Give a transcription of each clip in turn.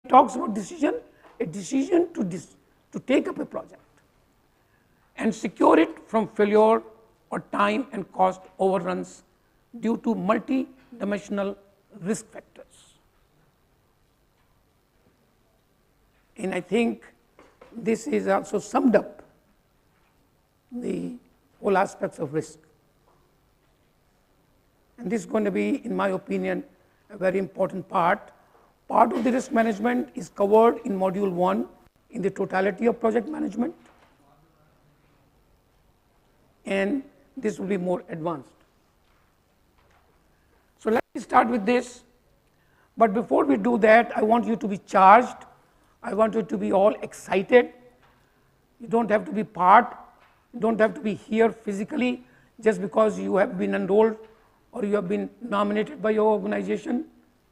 talks about decision, a decision to take up a project and secure it from failure or time and cost overruns due to multi-dimensional risk factors. And I think this is also summed up the whole aspects of risk. And this is going to be, in my opinion, a very important part. Part of the risk management is covered in module 1 in the totality of project management, and this will be more advanced. So let me start with this, but before we do that, I want you to be charged. I want you to be all excited. You don't have to be part, you don't have to be here physically just because you have been enrolled or you have been nominated by your organization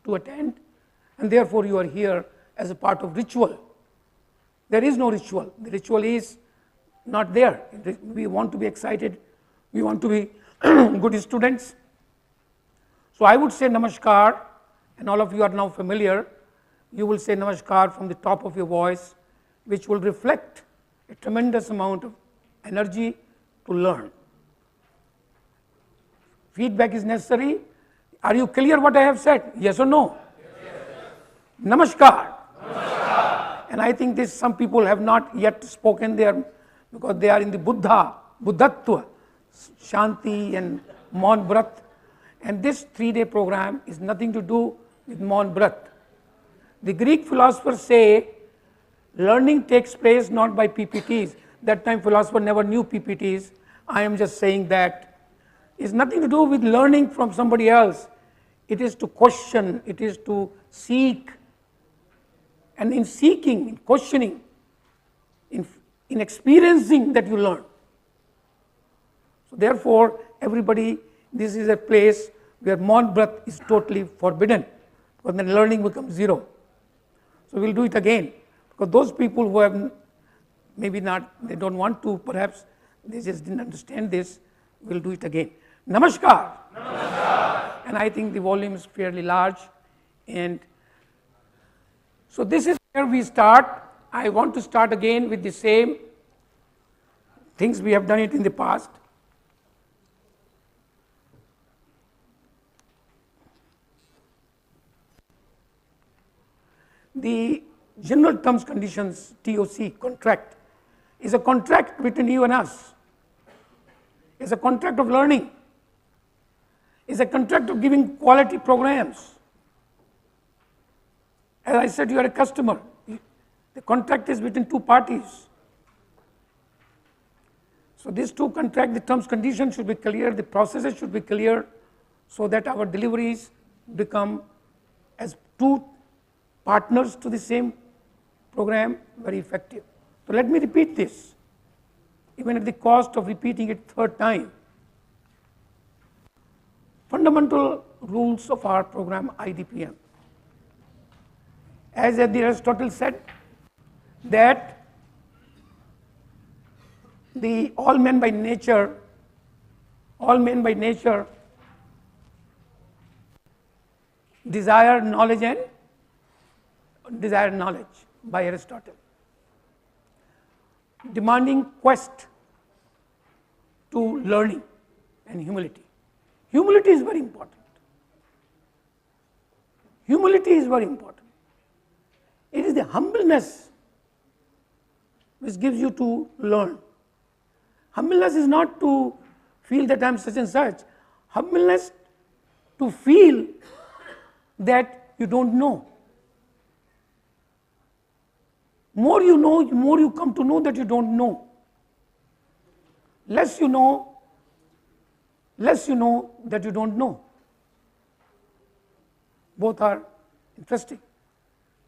to attend, and therefore you are here as a part of ritual. There is no ritual. The ritual is not there. We want to be excited. We want to be good students. So I would say namaskar, and all of you are now familiar. You will say namaskar from the top of your voice, which will reflect a tremendous amount of energy to learn. Feedback is necessary. Are you clear what I have said? Yes or no? Yes. Namaskar. Namaskar. And I think this, some people have not yet spoken there because they are in the Buddhatva, Shanti and Maun Brat. And this 3-day program is nothing to do with Maun Brat. The Greek philosophers say learning takes place not by PPTs. That time philosophers never knew PPTs. I am just saying that it's nothing to do with learning from somebody else. It is to question, it is to seek. And in seeking, in questioning, in experiencing that you learn. So therefore, everybody, this is a place where Maun Brat is totally forbidden, because then learning becomes zero. So we'll do it again, because those people who have maybe not, they don't want to, perhaps they just didn't understand this, we'll do it again. Namaskar. Namaskar. And I think the volume is fairly large, and so this is where we start. I want to start again with the same things we have done it in the past. The general terms conditions, TOC, contract, is a contract between you and us. It's a contract of learning. It's a contract of giving quality programs. As I said, you are a customer. The contract is between two parties. So these two contracts, the terms conditions should be clear, the processes should be clear, so that our deliveries become as two partners to the same program, very effective. So let me repeat this, even at the cost of repeating it third time. Fundamental rules of our program IDPM. As Aristotle said, that the all men by nature desire knowledge by Aristotle, demanding quest to learning and humility. Humility is very important. Humility is very important. It is the humbleness which gives you to learn. Humbleness is not to feel that I am such and such. Humbleness to feel that you don't know. More you know, more you come to know that you don't know. Less you know that you don't know. Both are interesting.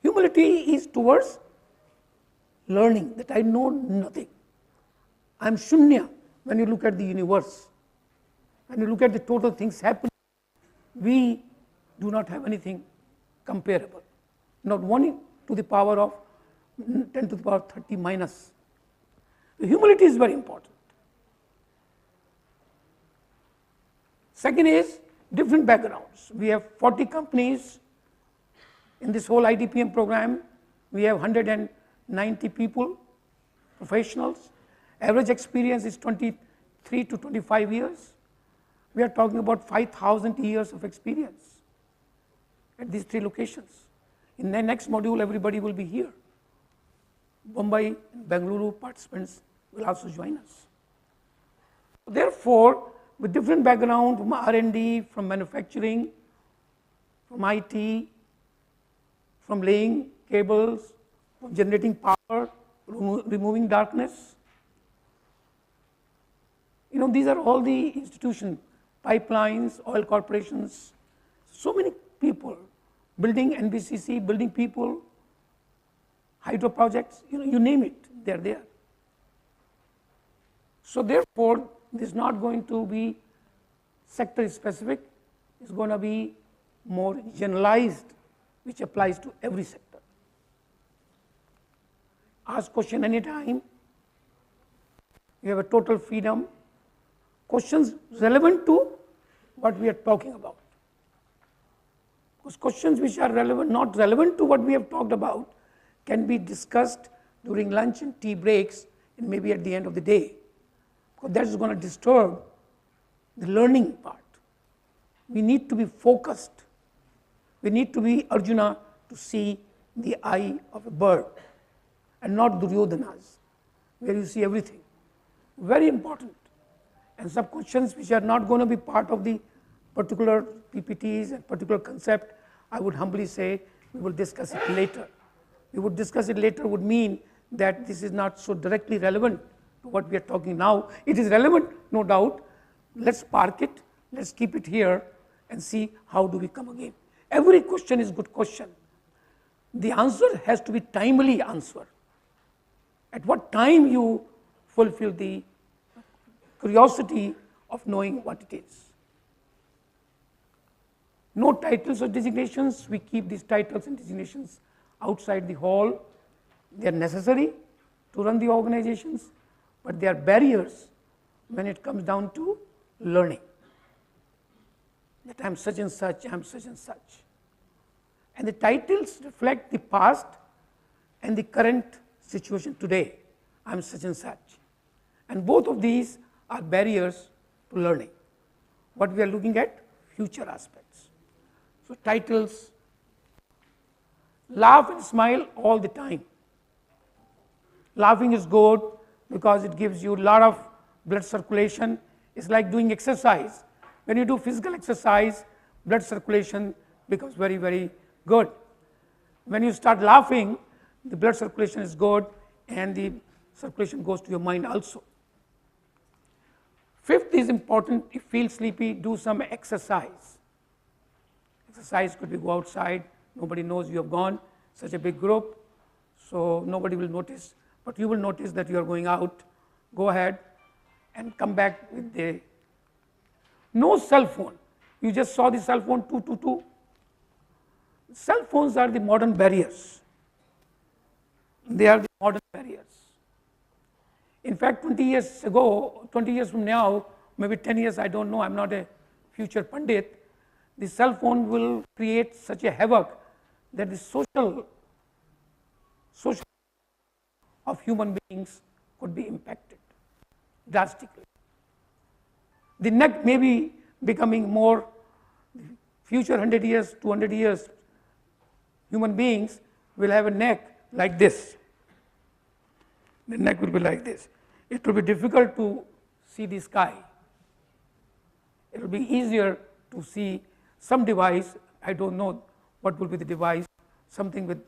Humility is towards learning, that I know nothing. I am shunya when you look at the universe. When you look at the total things happening, we do not have anything comparable. Not 1 to the power of 10 to the power 30 minus. The humility is very important. Second is different backgrounds. We have 40 companies in this whole IDPM program, We have 190 people, professionals. Average experience is 23 to 25 years. We are talking about 5,000 years of experience at these 3 locations. In the next module, everybody will be here. Bombay and Bengaluru participants will also join us. Therefore, with different background from R&D, from manufacturing, from IT, from laying cables, from generating power, removing darkness. These are all the institutions, pipelines, oil corporations, so many people, building NBCC, building people, hydro projects, you name it, they're there. So therefore, this is not going to be sector specific, it's going to be more generalized, which applies to every sector. Ask question anytime, you have a total freedom. Questions relevant to what we are talking about. Because questions which are relevant, not relevant to what we have talked about, can be discussed during lunch and tea breaks and maybe at the end of the day. Because that is going to disturb the learning part. We need to be focused. We need to be Arjuna to see the eye of a bird and not Duryodhana's, where you see everything. Very important. And some questions which are not going to be part of the particular PPTs and particular concept, I would humbly say we will discuss it later. We would discuss it later would mean that this is not so directly relevant to what we are talking now. It is relevant, no doubt. Let's park it, let's keep it here and see how do we come again. Every question is a good question. The answer has to be timely answer. At what time you fulfill the curiosity of knowing what it is. No titles or designations. We keep these titles and designations outside the hall. They are necessary to run the organizations, but they are barriers when it comes down to learning. That I am such and such, I am such and such. And the titles reflect the past and the current situation today. I am such and such. And both of these are barriers to learning. What we are looking at, future aspects. So titles, laugh and smile all the time. Laughing is good because it gives you a lot of blood circulation. It's like doing exercise. When you do physical exercise, blood circulation becomes very, very good. When you start laughing, the blood circulation is good and the circulation goes to your mind also. Fifth is important, if you feel sleepy, do some exercise. Exercise could be go outside, nobody knows you have gone, such a big group, so nobody will notice, but you will notice that you are going out. Go ahead and come back with the, no cell phone. You just saw the cell phone 222. Cell phones are the modern barriers. They are the modern barriers. In fact, 20 years ago, 20 years from now, maybe 10 years, I don't know, I'm not a future pundit, the cell phone will create such a havoc that the social of human beings could be impacted drastically. The neck may be becoming more, future 100 years, 200 years, human beings will have a neck like this. The neck will be like this. It will be difficult to see the sky. It will be easier to see some device, I don't know what will be the device, something with,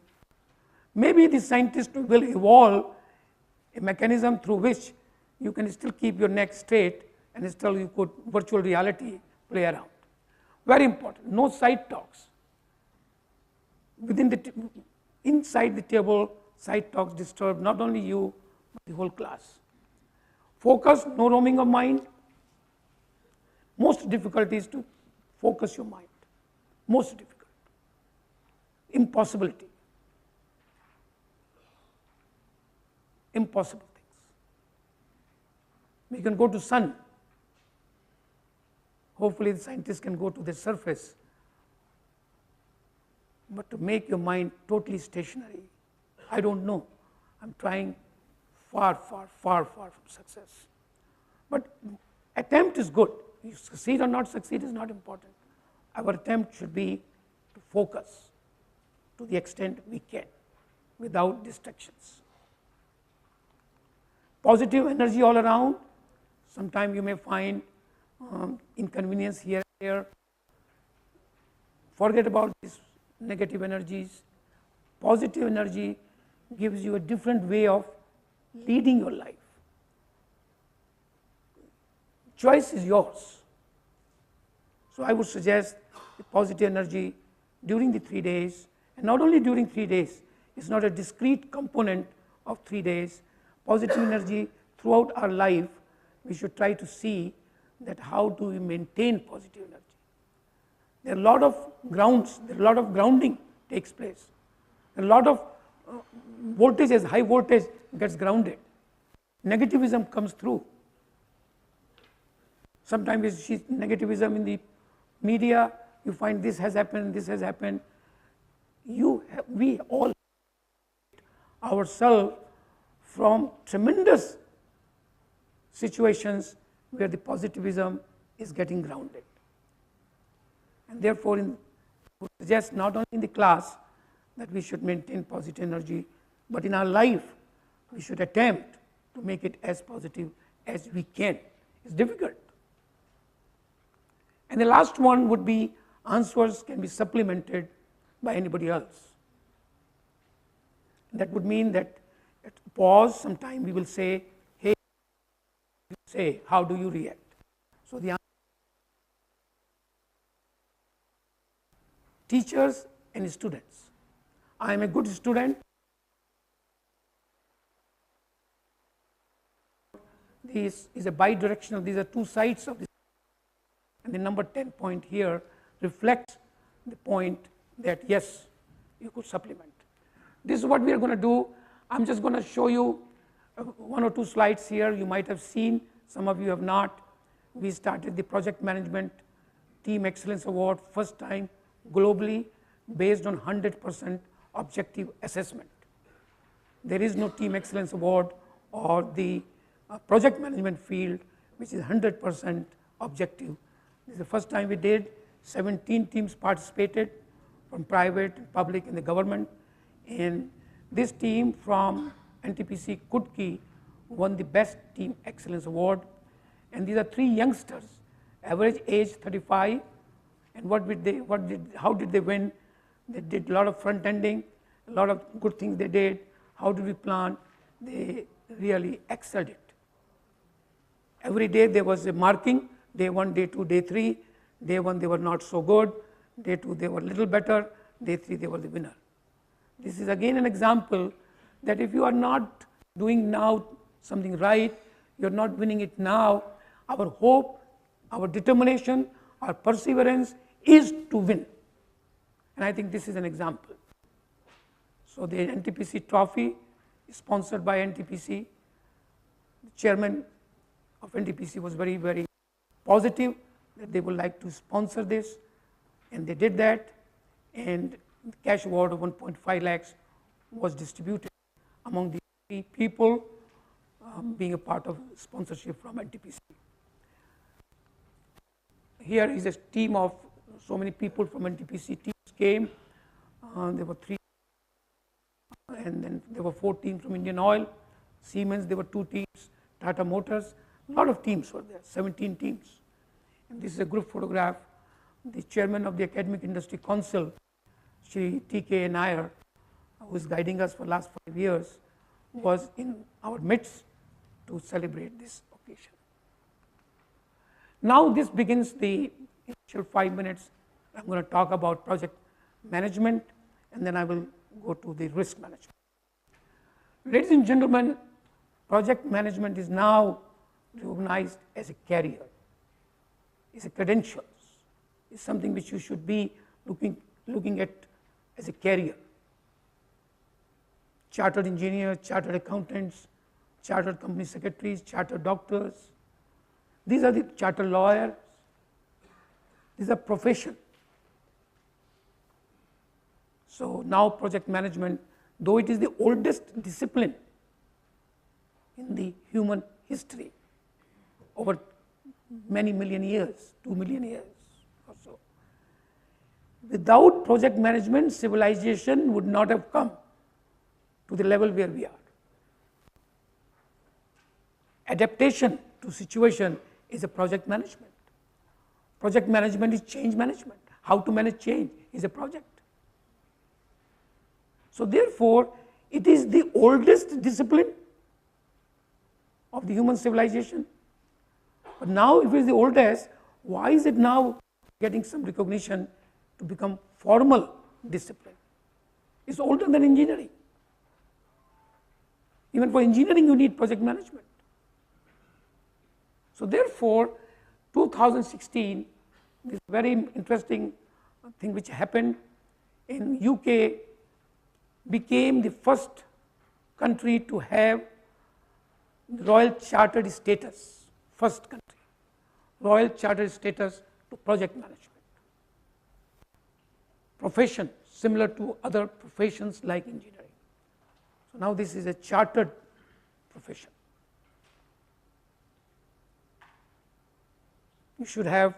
maybe the scientists will evolve a mechanism through which you can still keep your neck straight and still you could virtual reality play around. Very important, no side talks. Inside the table, side talks disturb not only you, but the whole class. Focus, no roaming of mind. Most difficult is to focus your mind. Most difficult. Impossibility. Impossible things. We can go to sun. Hopefully the scientists can go to the surface. But to make your mind totally stationary, I don't know. I'm trying far from success. But attempt is good. You succeed or not succeed is not important. Our attempt should be to focus to the extent we can without distractions. Positive energy all around. Sometimes you may find inconvenience here and there. Forget about these negative energies. Positive energy gives you a different way of leading your life. Choice is yours. So I would suggest the positive energy during the 3 days, and not only during 3 days, it's not a discrete component of 3 days. Positive energy throughout our life, we should try to see that how do we maintain positive energy. There are a lot of grounds, there are a lot of grounding takes place. A lot of voltages, high voltage gets grounded. Negativism comes through. Sometimes you see negativism in the media, you find this has happened, this has happened. We all ourselves from tremendous situations where the positivism is getting grounded. And therefore, I would suggest not only in the class that we should maintain positive energy, but in our life, we should attempt to make it as positive as we can. It's difficult. And the last one would be answers can be supplemented by anybody else. That would mean that at pause, sometime we will say, hey, say, how do you react? So the teachers and students. I am a good student. This is a bidirectional, these are two sides of this. And the number 10 point here reflects the point that yes, you could supplement. This is what we are going to do. I'm just going to show you 1 or 2 slides here. You might have seen, some of you have not. We started the Project Management Team Excellence Award first time globally based on 100% objective assessment. There is no Team Excellence Award or the project management field which is 100% objective. This is the first time we did. 17 teams participated from private, public and the government, and this team from NTPC Kudki won the Best Team Excellence Award. And these are 3 youngsters, average age 35, and how did they win? They did a lot of front ending, a lot of good things they did. How did we plan? They really excelled it. Every day there was a marking, day 1, day 2, day 3. Day 1 they were not so good, day 2 they were a little better, day 3 they were the winner. This is again an example that if you are not doing now something right, you are not winning it now, our hope, our determination, our perseverance is to win. And I think this is an example. So the NTPC trophy is sponsored by NTPC. The chairman of NTPC was very, very positive that they would like to sponsor this, and they did that, and the cash award of 1.5 lakhs was distributed among the 3 people being a part of sponsorship from NTPC. Here is a team of so many people from NTPC teams came. There were 3, and then there were 4 teams from Indian Oil, Siemens, there were 2 teams, Tata Motors, a lot of teams were there, 17 teams. And this is a group photograph. The chairman of the Academic Industry Council, Shri T.K. Nair, who is guiding us for the last 5 years, was in our midst to celebrate this occasion. Now this begins the initial 5 minutes. I'm going to talk about project management, and then I will go to the risk management. Ladies and gentlemen, project management is now recognized as a career. It's a credentials. It's something which you should be looking at as a career. Chartered engineers, chartered accountants, chartered company secretaries, chartered doctors. These are the chartered lawyers. These are profession. So now project management though it is the oldest discipline in the human history over many million years, 2 million years or so. Without project management, civilization would not have come to the level where we are. Adaptation to situation is a project management. Project management is change management. How to manage change is a project. So therefore, it is the oldest discipline of the human civilization. But now, if it is the oldest, why is it now getting some recognition to become formal discipline? It's older than engineering. Even for engineering, you need project management. So therefore, 2016, this very interesting thing which happened in UK, became the first country to have Royal Chartered status, first country, Royal Chartered status to project management. Profession similar to other professions like engineering. So now this is a chartered profession. You should have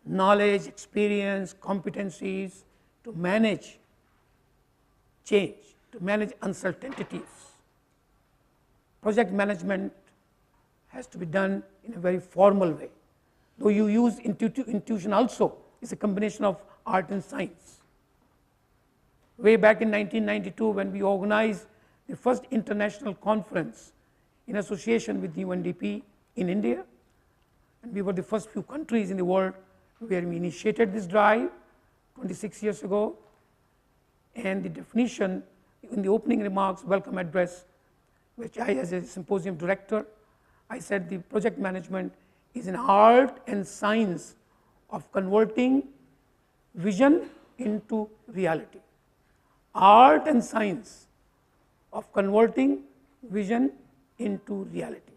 knowledge, experience, competencies to manage change, to manage uncertainties. Project management has to be done in a very formal way. Though you use intuition also, it's a combination of art and science. Way back in 1992, when we organized the first international conference in association with UNDP in India, and we were the first few countries in the world where we initiated this drive 26 years ago. And the definition in the opening remarks, welcome address, which I, as a symposium director, I said the project management is an art and science of converting vision into reality. Art and science of converting vision into reality.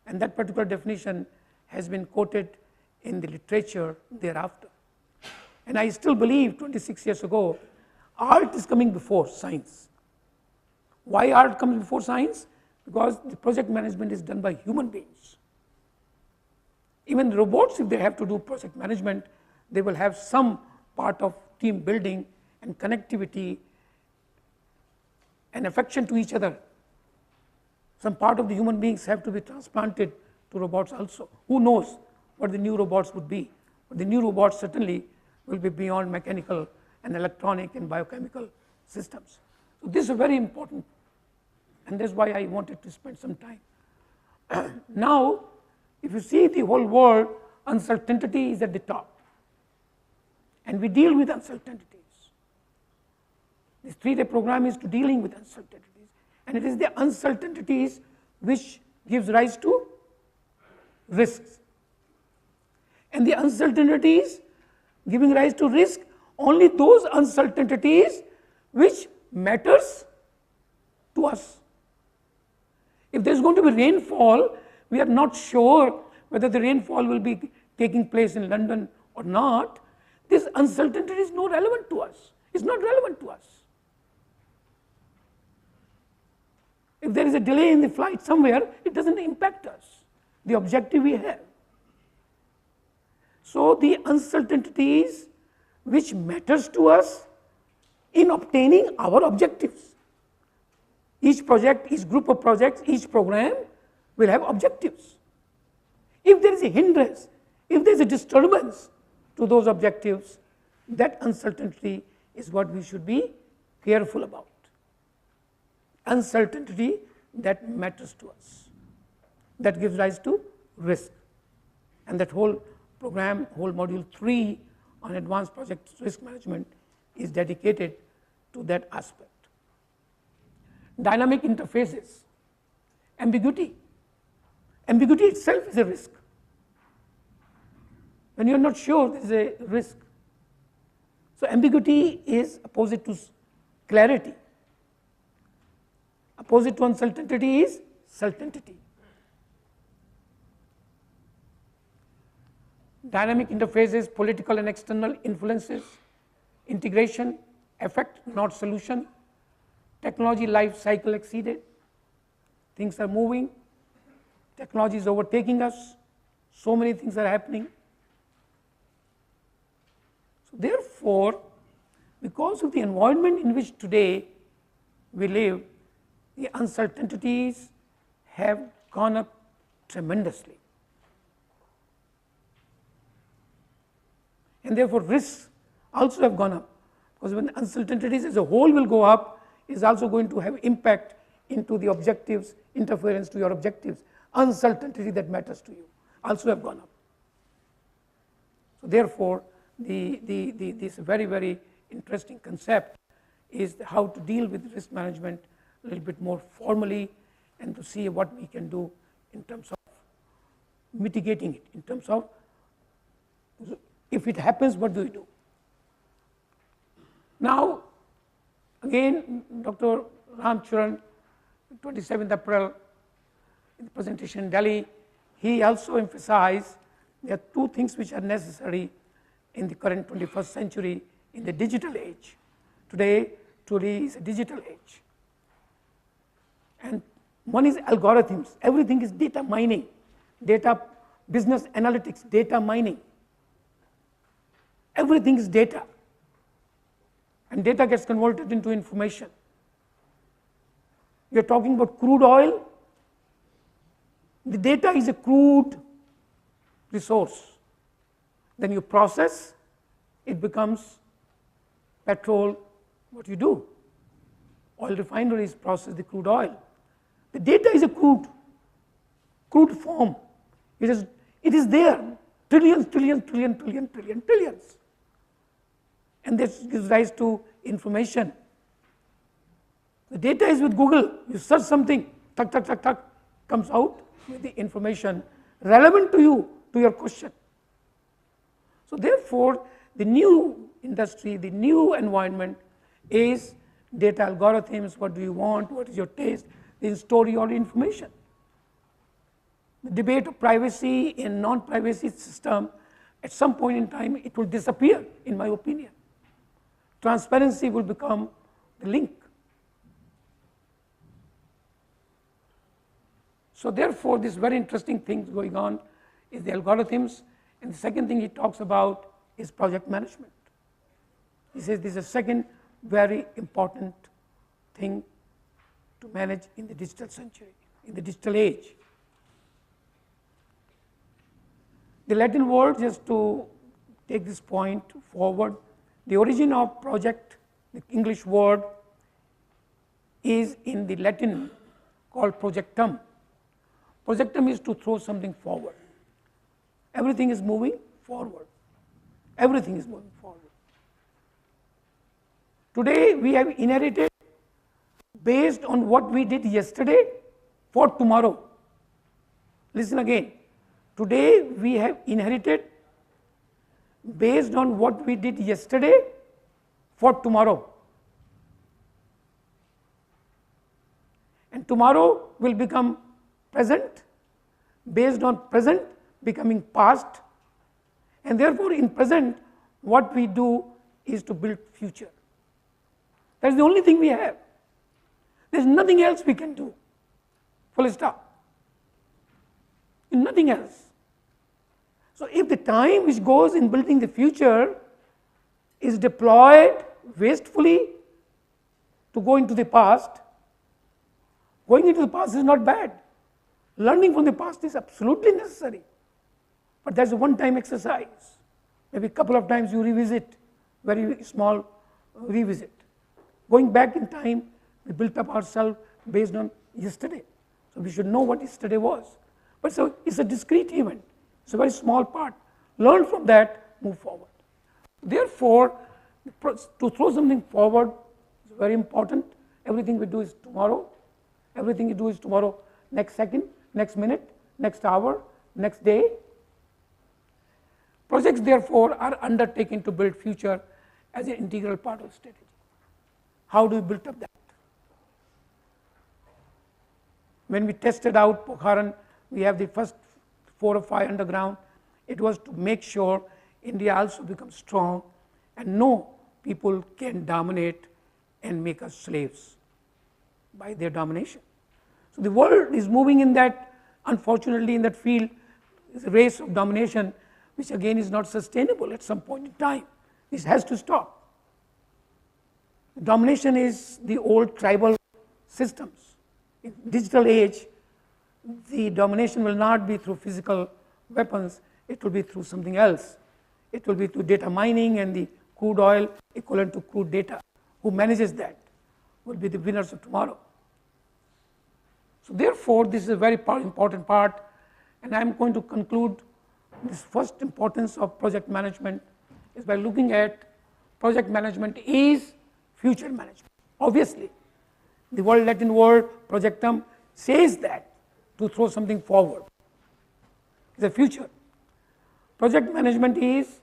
And that particular definition has been quoted in the literature thereafter. And I still believe 26 years ago, art is coming before science. Why art comes before science? Because the project management is done by human beings. Even robots, if they have to do project management, they will have some part of team building and connectivity and affection to each other. Some part of the human beings have to be transplanted to robots also. Who knows what the new robots would be? But the new robots certainly will be beyond mechanical and electronic and biochemical systems. So this is very important, and that's why I wanted to spend some time. Now, if you see the whole world, uncertainty is at the top, and we deal with uncertainties. This 3-day program is to dealing with uncertainties, and it is the uncertainties which gives rise to risks. And the uncertainties giving rise to risk, only those uncertainties which matters to us. If there is going to be rainfall, we are not sure whether the rainfall will be taking place in London or not. This uncertainty is not relevant to us. It's not relevant to us. If there is a delay in the flight somewhere, it doesn't impact us, the objective we have. So the uncertainties which matters to us in obtaining our objectives. Each project, each group of projects, each program will have objectives. If there is a hindrance, if there is a disturbance to those objectives, that uncertainty is what we should be careful about. Uncertainty that matters to us, that gives rise to risk. And that whole program, whole module 3 on advanced project risk management is dedicated to that aspect. Dynamic interfaces, ambiguity. Ambiguity itself is a risk. When you are not sure, there is a risk. So ambiguity is opposite to clarity. Opposite to uncertainty is certainty. Dynamic interfaces, political and external influences, integration, effect, not solution, technology life cycle exceeded, things are moving, technology is overtaking us, so many things are happening. So therefore, because of the environment in which today we live, the uncertainties have gone up tremendously. And therefore risks also have gone up, because when uncertainties as a whole will go up, is also going to have impact into the objectives, interference to your objectives. Uncertainty that matters to you also have gone up. So therefore, this very, very interesting concept is how to deal with risk management a little bit more formally, and to see what we can do in terms of mitigating it, in terms of if it happens, what do we do? Now, again, Dr. Ramcharan, 27th April, in the presentation in Delhi, he also emphasized there are two things which are necessary in the current 21st century in the digital age. Today is a digital age. And one is algorithms. Everything is data mining, data business analytics, data mining. Everything is data. And data gets converted into information. You're talking about crude oil. The data is a crude resource. Then you process, it becomes petrol. What you do? Oil refineries process the crude oil. The data is a crude form. It is there, trillions. And this gives rise to information. The data is with Google. You search something, tuck, comes out with the information relevant to you, to your question. So therefore, the new industry, the new environment is data algorithms. What do you want? What is your taste? They store your information. The debate of privacy and non-privacy system, at some point in time, it will disappear, in my opinion. Transparency will become the link. So therefore, this very interesting thing going on is the algorithms. And the second thing he talks about is project management. He says this is a second very important thing to manage in the digital century, in the digital age. The Latin word, just to take this point forward, the origin of project, the English word, is in the Latin called projectum. Projectum is to throw something forward. Everything is moving forward. Everything is moving forward. Today we have inherited based on what we did yesterday for tomorrow. Listen again. Today we have inherited based on what we did yesterday for tomorrow. And tomorrow will become present, based on present becoming past, and therefore in present what we do is to build future. That is the only thing we have. There is nothing else we can do. Full stop. Nothing else. So if the time which goes in building the future is deployed wastefully to go into the past, going into the past is not bad. Learning from the past is absolutely necessary. But that's a one-time exercise. Maybe a couple of times you revisit, very small revisit. Going back in time, we built up ourselves based on yesterday. So we should know what yesterday was. But so it's a discrete event. It's a very small part. Learn from that, move forward. Therefore, to throw something forward is very important. Everything we do is tomorrow. Everything we do is tomorrow, next second, next minute, next hour, next day. Projects, therefore, are undertaken to build future as an integral part of strategy. How do we build up that? When we tested out Pokhran, we have the first 4 or 5 underground. It was to make sure India also becomes strong and no people can dominate and make us slaves. by their domination. So the world is moving in that, unfortunately, in that field, is a race of domination, which again is not sustainable at some point in time. This has to stop. Domination is the old tribal systems. In digital age, the domination will not be through physical weapons, it will be through something else. It will be through data mining and the crude oil equivalent to crude data. Who manages that will be the winners of tomorrow. So therefore, this is a very important part, and I am going to conclude this first importance of project management is by looking at project management is future management. Obviously, the world Latin word projectum says that to throw something forward. It's a future. Project management is,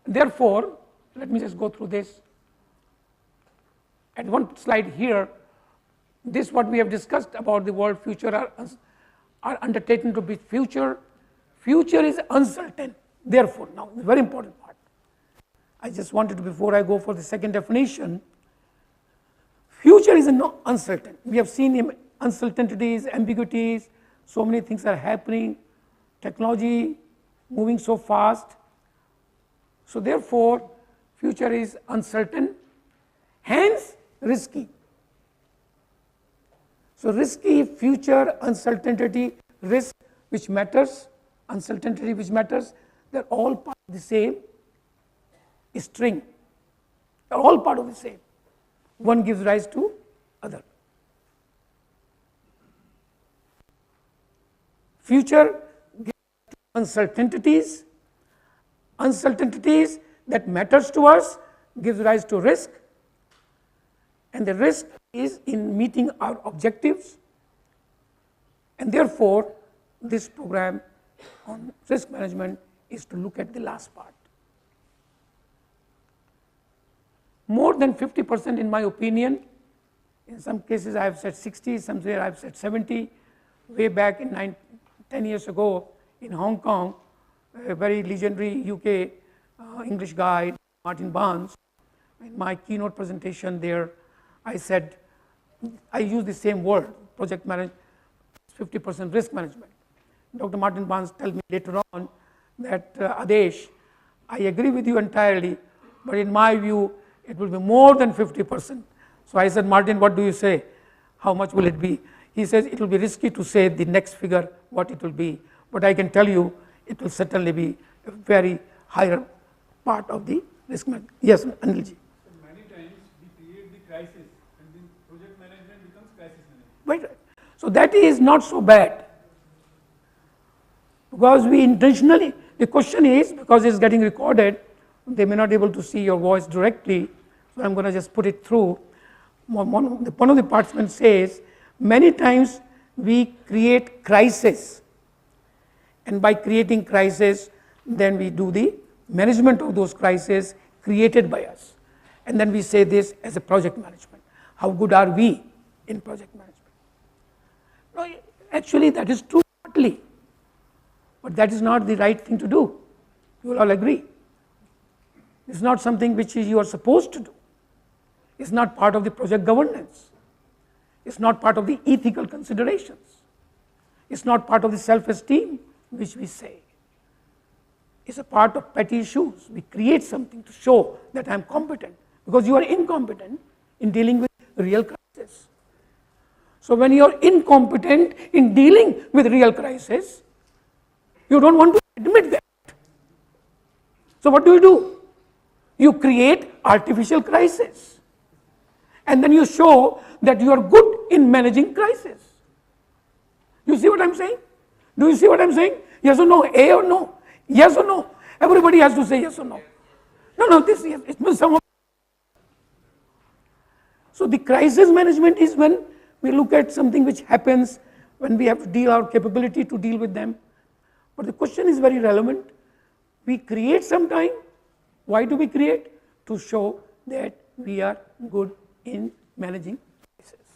therefore, let me just go through this. At one slide here, this what we have discussed about the world future are undertaken to be future. Future is uncertain. Therefore, now the very important part. I just wanted to, before I go for the second definition, future is uncertain. We have seen uncertainties, ambiguities, so many things are happening, technology moving so fast. So therefore, future is uncertain, hence risky. So risky, future, uncertainty, risk which matters, uncertainty which matters, they're all part of the same string. They're all part of the same. One gives rise to other. Future gives rise to uncertainties. Uncertainties that matters to us gives rise to risk. And the risk is in meeting our objectives, and therefore this program on risk management is to look at the last part. More than 50% in my opinion, in some cases I have said 60, somewhere I have said 70, way back in 10 years ago in Hong Kong, a very legendary UK English guy, Martin Barnes, in my keynote presentation there, I said, I use the same word, project management, 50% risk management. Dr. Martin Barnes tells me later on that, Adesh, I agree with you entirely, but in my view, it will be more than 50%. So I said, Martin, what do you say? How much will it be? He says, it will be risky to say the next figure, what it will be, but I can tell you, it will certainly be a very higher part of the risk management. Yes, Anilji. Crisis, and then project management becomes crisis management. Right. So that is not so bad, because we intentionally, the question is, because it's getting recorded, they may not be able to see your voice directly, so I'm going to just put it through. One of the participants says, many times we create crisis, and by creating crisis, then we do the management of those crises created by us. And then we say this as a project management. How good are we in project management? No, actually that is true partly, but that is not the right thing to do. You will all agree. It's not something which you are supposed to do. It's not part of the project governance. It's not part of the ethical considerations. It's not part of the self-esteem which we say. It's a part of petty issues. We create something to show that I am competent, because you are incompetent in dealing with real crisis. So when you are incompetent in dealing with real crisis, you don't want to admit that. So what do? You create artificial crisis, and then you show that you are good in managing crisis. You see what I'm saying? Do you see what I'm saying? Yes or no? A or no? Yes or no? Everybody has to say yes or no. No, this yes, it means some of. So the crisis management is when we look at something which happens, when we have to deal our capability to deal with them. But the question is very relevant. We create sometime. Why do we create? To show that we are good in managing crisis.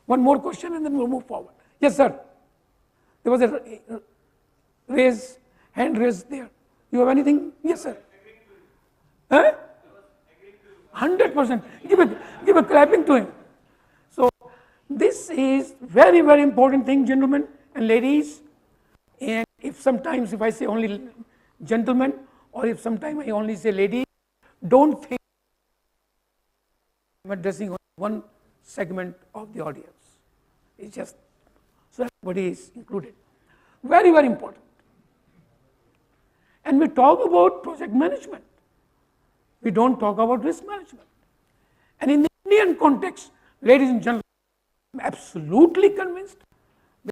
One more question and then we'll move forward. Yes, sir. There was a hand raised there. You have anything? Yes, sir. Huh? 100%. Give a clapping to him. So This is very, very important thing, gentlemen and ladies. And if sometimes if I say only gentlemen, or if sometimes I only say ladies, don't think I'm addressing only one segment of the audience. It's just so everybody is included. Very, very important. And we talk about project management. We don't talk about risk management. And in the Indian context, ladies and gentlemen, I'm absolutely convinced,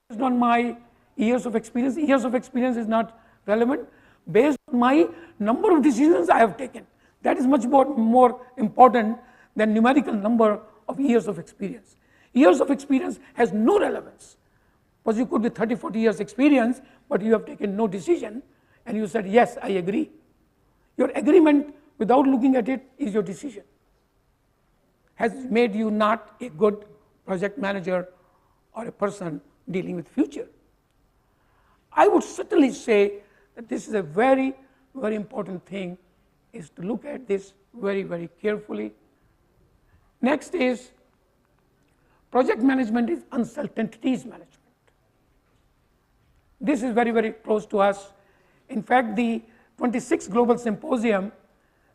based on my years of experience is not relevant, based on my number of decisions I have taken. That is much more important than numerical number of years of experience. Years of experience has no relevance. Because you could be 30, 40 years experience, but you have taken no decision, and you said, yes, I agree. Your agreement without looking at it is your decision. Has made you not a good project manager or a person dealing with future. I would certainly say that this is a very, very important thing, is to look at this very, very carefully. Next is project management is uncertainties management. This is very, very close to us. In fact, the 26th Global Symposium,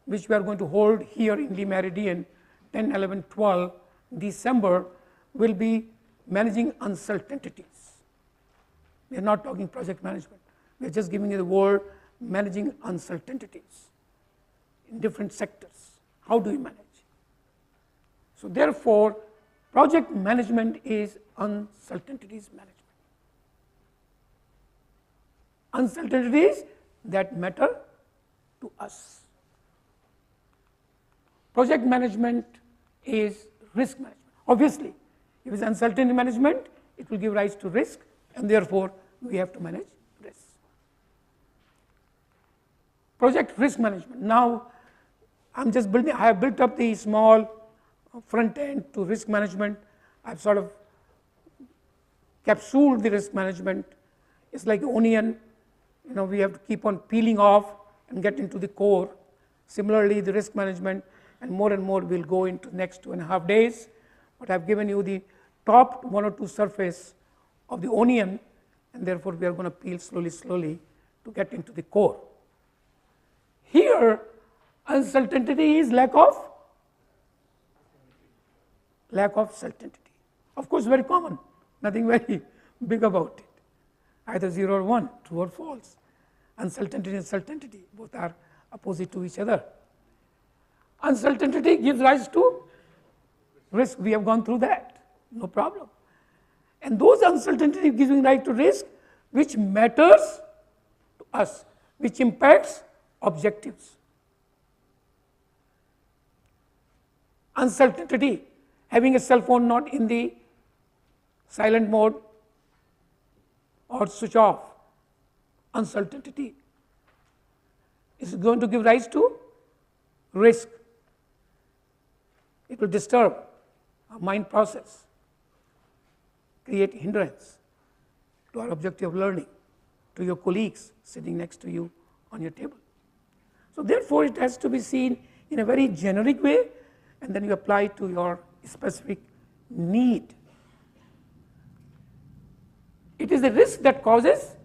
which we are going to hold here in Lee Meridian, 10, 11, 12 December, will be managing uncertainties. We are not talking project management. We are just giving you the word managing uncertainties in different sectors. How do you manage? So therefore, project management is uncertainties management. Uncertainties that matter to us. Project management is risk management. Obviously, if it's uncertainty management, it will give rise to risk, and therefore we have to manage risk. Project risk management. Now, I have built up the small front end to risk management. I've sort of capsuled the risk management. It's like an onion. We have to keep on peeling off and get into the core. Similarly, the risk management, and more we'll go into next 2.5 days. But I've given you the top 1 or 2 surface of the onion, and therefore we are going to peel slowly to get into the core. Here, uncertainty is lack of certainty. Of course, very common, nothing very big about it. Either 0 or 1, true or false. Uncertainty and certainty, both are opposite to each other. Uncertainty gives rise to risk. We have gone through that, no problem. And those uncertainties giving rise to risk, which matters to us, which impacts objectives. Uncertainty, having a cell phone not in the silent mode or switch off. Uncertainty is going to give rise to risk. It will disturb our mind process, create hindrance to our objective of learning, to your colleagues sitting next to you on your table. So therefore, it has to be seen in a very generic way, and then you apply to your specific need. It is the risk that causes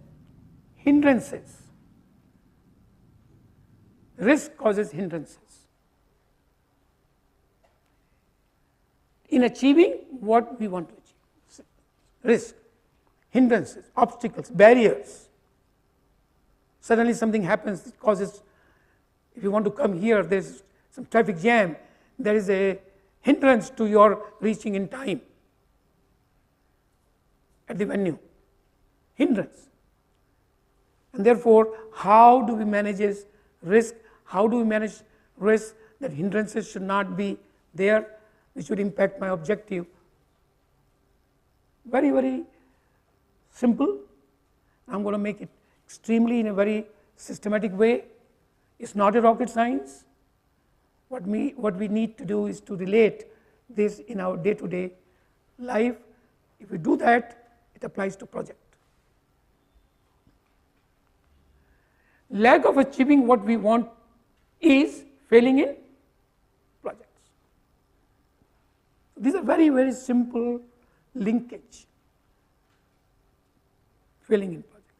hindrances. Risk causes hindrances in achieving what we want to achieve. Risk, hindrances, obstacles, barriers. Suddenly something happens that causes, if you want to come here, there's some traffic jam, there is a hindrance to your reaching in time at the venue. Hindrance. And therefore, how do we manage risk? How do we manage risk that hindrances should not be there, which would impact my objective? Very, very simple. I'm going to make it extremely in a very systematic way. It's not a rocket science. What we need to do is to relate this in our day-to-day life. If we do that, it applies to project. Lack of achieving what we want is failing in projects. These are very, very simple linkage. Failing in projects.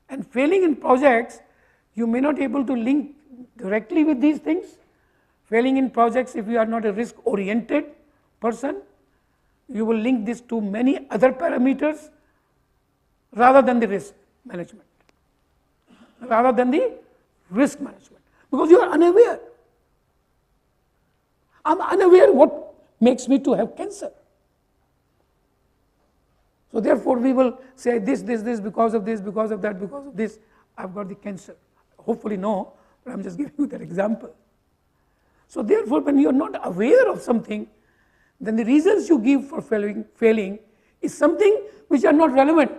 And failing in projects, you may not be able to link directly with these things. Failing in projects, if you are not a risk-oriented person, you will link this to many other parameters rather than the risk management. Rather than the risk management. Because you are unaware. I'm unaware what makes me to have cancer. So therefore we will say this, because of this, because of that, because of this, I've got the cancer. Hopefully no, but I'm just giving you that example. So therefore when you are not aware of something, then the reasons you give for failing is something which are not relevant.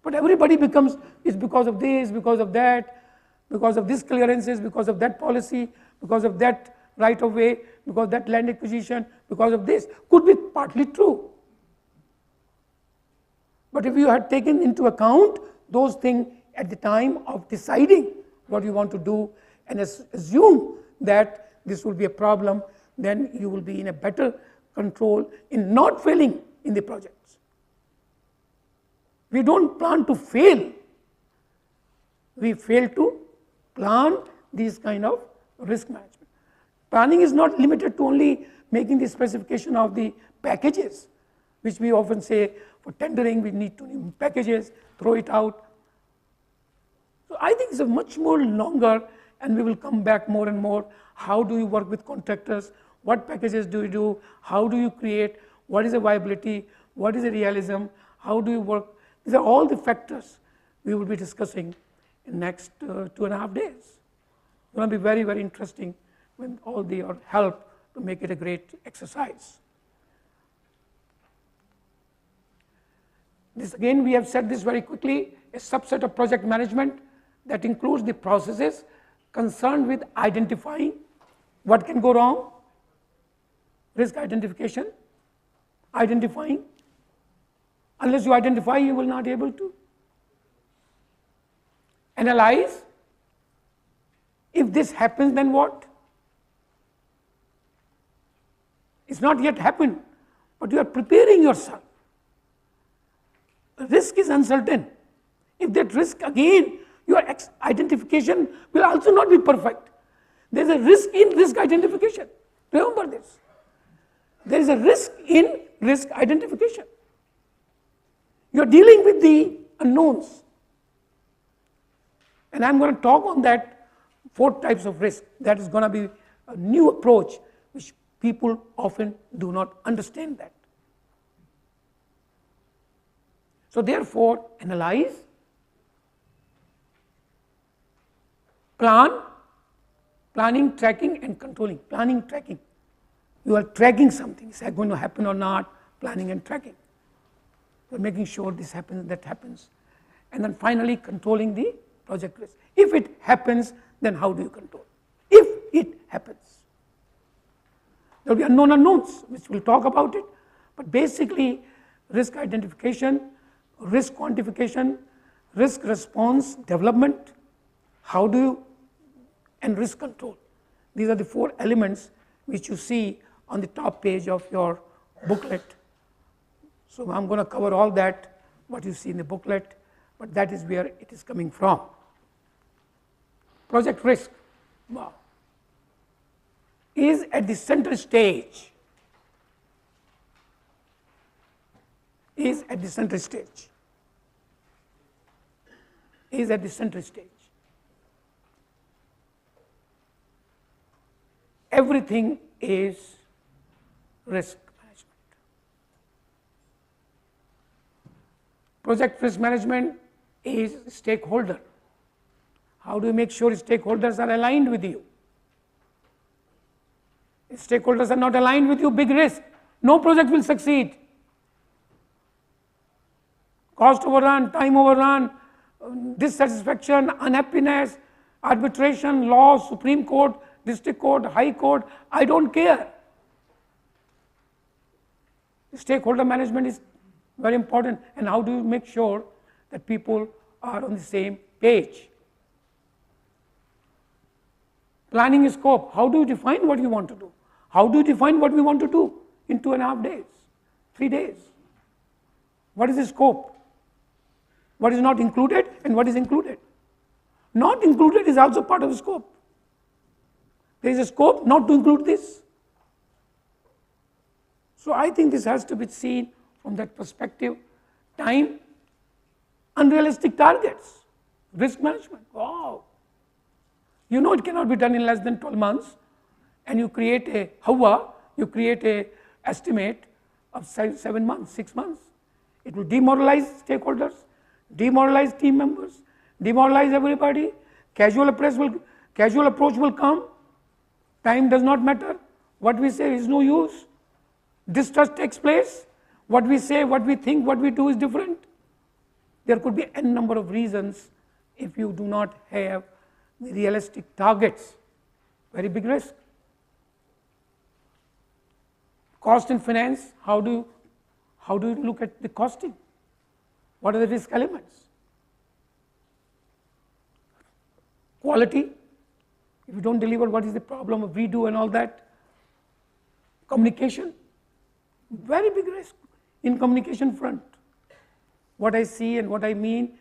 But everybody becomes, it's because of this, because of that, because of this clearances, because of that policy, because of that right of way, because of that land acquisition, because of this. Could be partly true. But if you had taken into account those things at the time of deciding what you want to do and assume that this will be a problem, then you will be in a better control in not failing in the projects. We don't plan to fail. We fail to plan these kind of risk management. Planning is not limited to only making the specification of the packages, which we often say for tendering we need to new packages, throw it out. So I think it's a much more longer, and we will come back more and more. How do you work with contractors? What packages do you do? How do you create? What is the viability? What is the realism? How do you work? These are all the factors we will be discussing in next 2.5 days. It's going to be very, very interesting with all your help to make it a great exercise. This again, we have said this very quickly, a subset of project management that includes the processes concerned with identifying what can go wrong, risk identification, identifying. Unless you identify, you will not be able to. Analyze. If this happens, then what? It's not yet happened, but you are preparing yourself. Risk is uncertain. If that risk again, your identification will also not be perfect. There is a risk in risk identification. Remember this. There is a risk in risk identification. You are dealing with the unknowns. And I'm going to talk on that 4 types of risk. That is going to be a new approach which people often do not understand that. So therefore, analyze, plan, planning, tracking and controlling. Planning, tracking. You are tracking something. Is that going to happen or not? Planning and tracking. You are making sure this happens, that happens. And then finally, controlling the project risk. If it happens, then how do you control? If it happens. There will be unknown unknowns, which we'll talk about it. But basically, risk identification, risk quantification, risk response development, how do you, and risk control. These are the 4 elements which you see on the top page of your booklet. So I'm going to cover all that, what you see in the booklet, but that is where it is coming from. Project risk, wow, is at the center stage. Is at the center stage. Is at the center stage. Everything is risk management. Project risk management is stakeholder. How do you make sure stakeholders are aligned with you? If stakeholders are not aligned with you, big risk. No project will succeed. Cost overrun, time overrun, dissatisfaction, unhappiness, arbitration, law, Supreme Court, District Court, High Court, I don't care. Stakeholder management is very important, and how do you make sure that people are on the same page? Planning scope, how do you define what you want to do? How do you define what we want to do in 2.5 days? 3 days. What is the scope? What is not included and what is included? Not included is also part of the scope. There is a scope not to include this. So I think this has to be seen from that perspective. Time, unrealistic targets, risk management. Wow. You know it cannot be done in less than 12 months, and you create a you create a estimate of 7 months, 6 months. It will demoralize stakeholders, demoralize team members, demoralize everybody. Casual approach will come. Time does not matter. What we say is no use. Distrust takes place. What we say, what we think, what we do is different. There could be n number of reasons if you do not have the realistic targets. Very big risk. Cost in finance, how do you look at the costing? What are the risk elements? Quality, if you don't deliver, what is the problem of redo and all that? Communication, very big risk in communication front. What I see and what I mean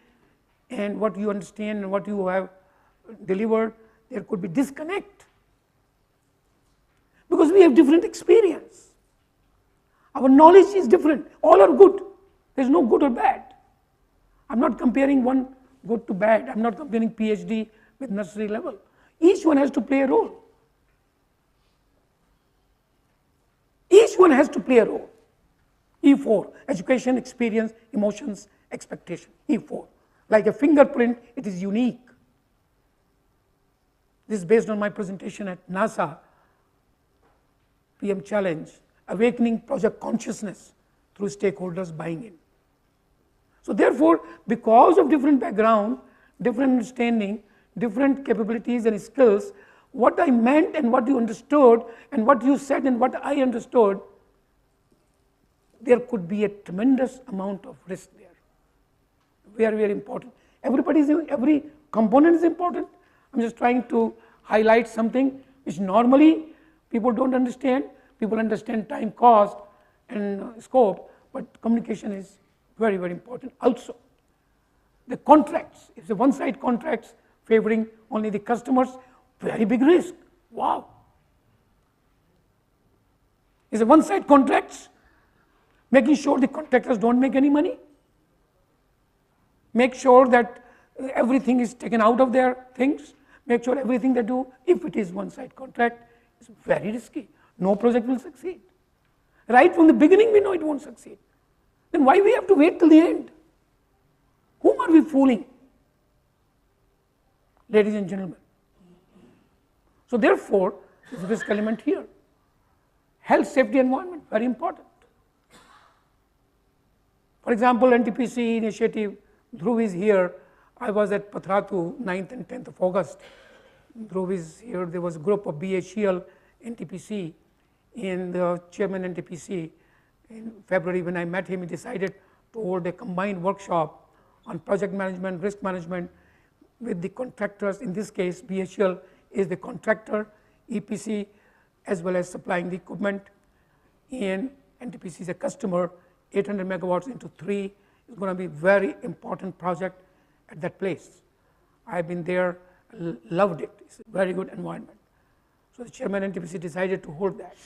and what you understand and what you have delivered, there could be disconnect. Because we have different experience. Our knowledge is different. All are good. There is no good or bad. I'm not comparing one good to bad. I'm not comparing PhD with nursery level. Each one has to play a role. Each one has to play a role. E4, education, experience, emotions, expectation. E4. Like a fingerprint, it is unique. This is based on my presentation at NASA, PM Challenge, Awakening Project Consciousness through stakeholders buying in. So therefore, because of different background, different understanding, different capabilities and skills, what I meant and what you understood and what you said and what I understood, there could be a tremendous amount of risk there. Very, very important. Every component is important. I'm just trying to highlight something which normally people don't understand. People understand time, cost and scope, but communication is very, very important. Also, the contracts, if the one-side contracts favoring only the customers, very big risk. Wow. Is a one-side contracts making sure the contractors don't make any money? Make sure that everything is taken out of their things, make sure everything they do, if it is one-side contract, is very risky. No project will succeed. Right from the beginning we know it won't succeed. Then why we have to wait till the end? Whom are we fooling? Ladies and gentlemen. So therefore, there is a risk element here. Health, safety, environment, very important. For example, NTPC initiative, Dhruv is here. I was at Pathratu, 9th and 10th of August. Dhruv is here. There was a group of BHEL, NTPC, and the chairman NTPC. In February, when I met him, he decided to hold a combined workshop on project management, risk management with the contractors. In this case, BHEL is the contractor, EPC, as well as supplying the equipment, and NTPC is a customer. 800 megawatts into 3 is going to be a very important project at that place. I've been there, loved it. It's a very good environment. So the chairman NTPC decided to hold that.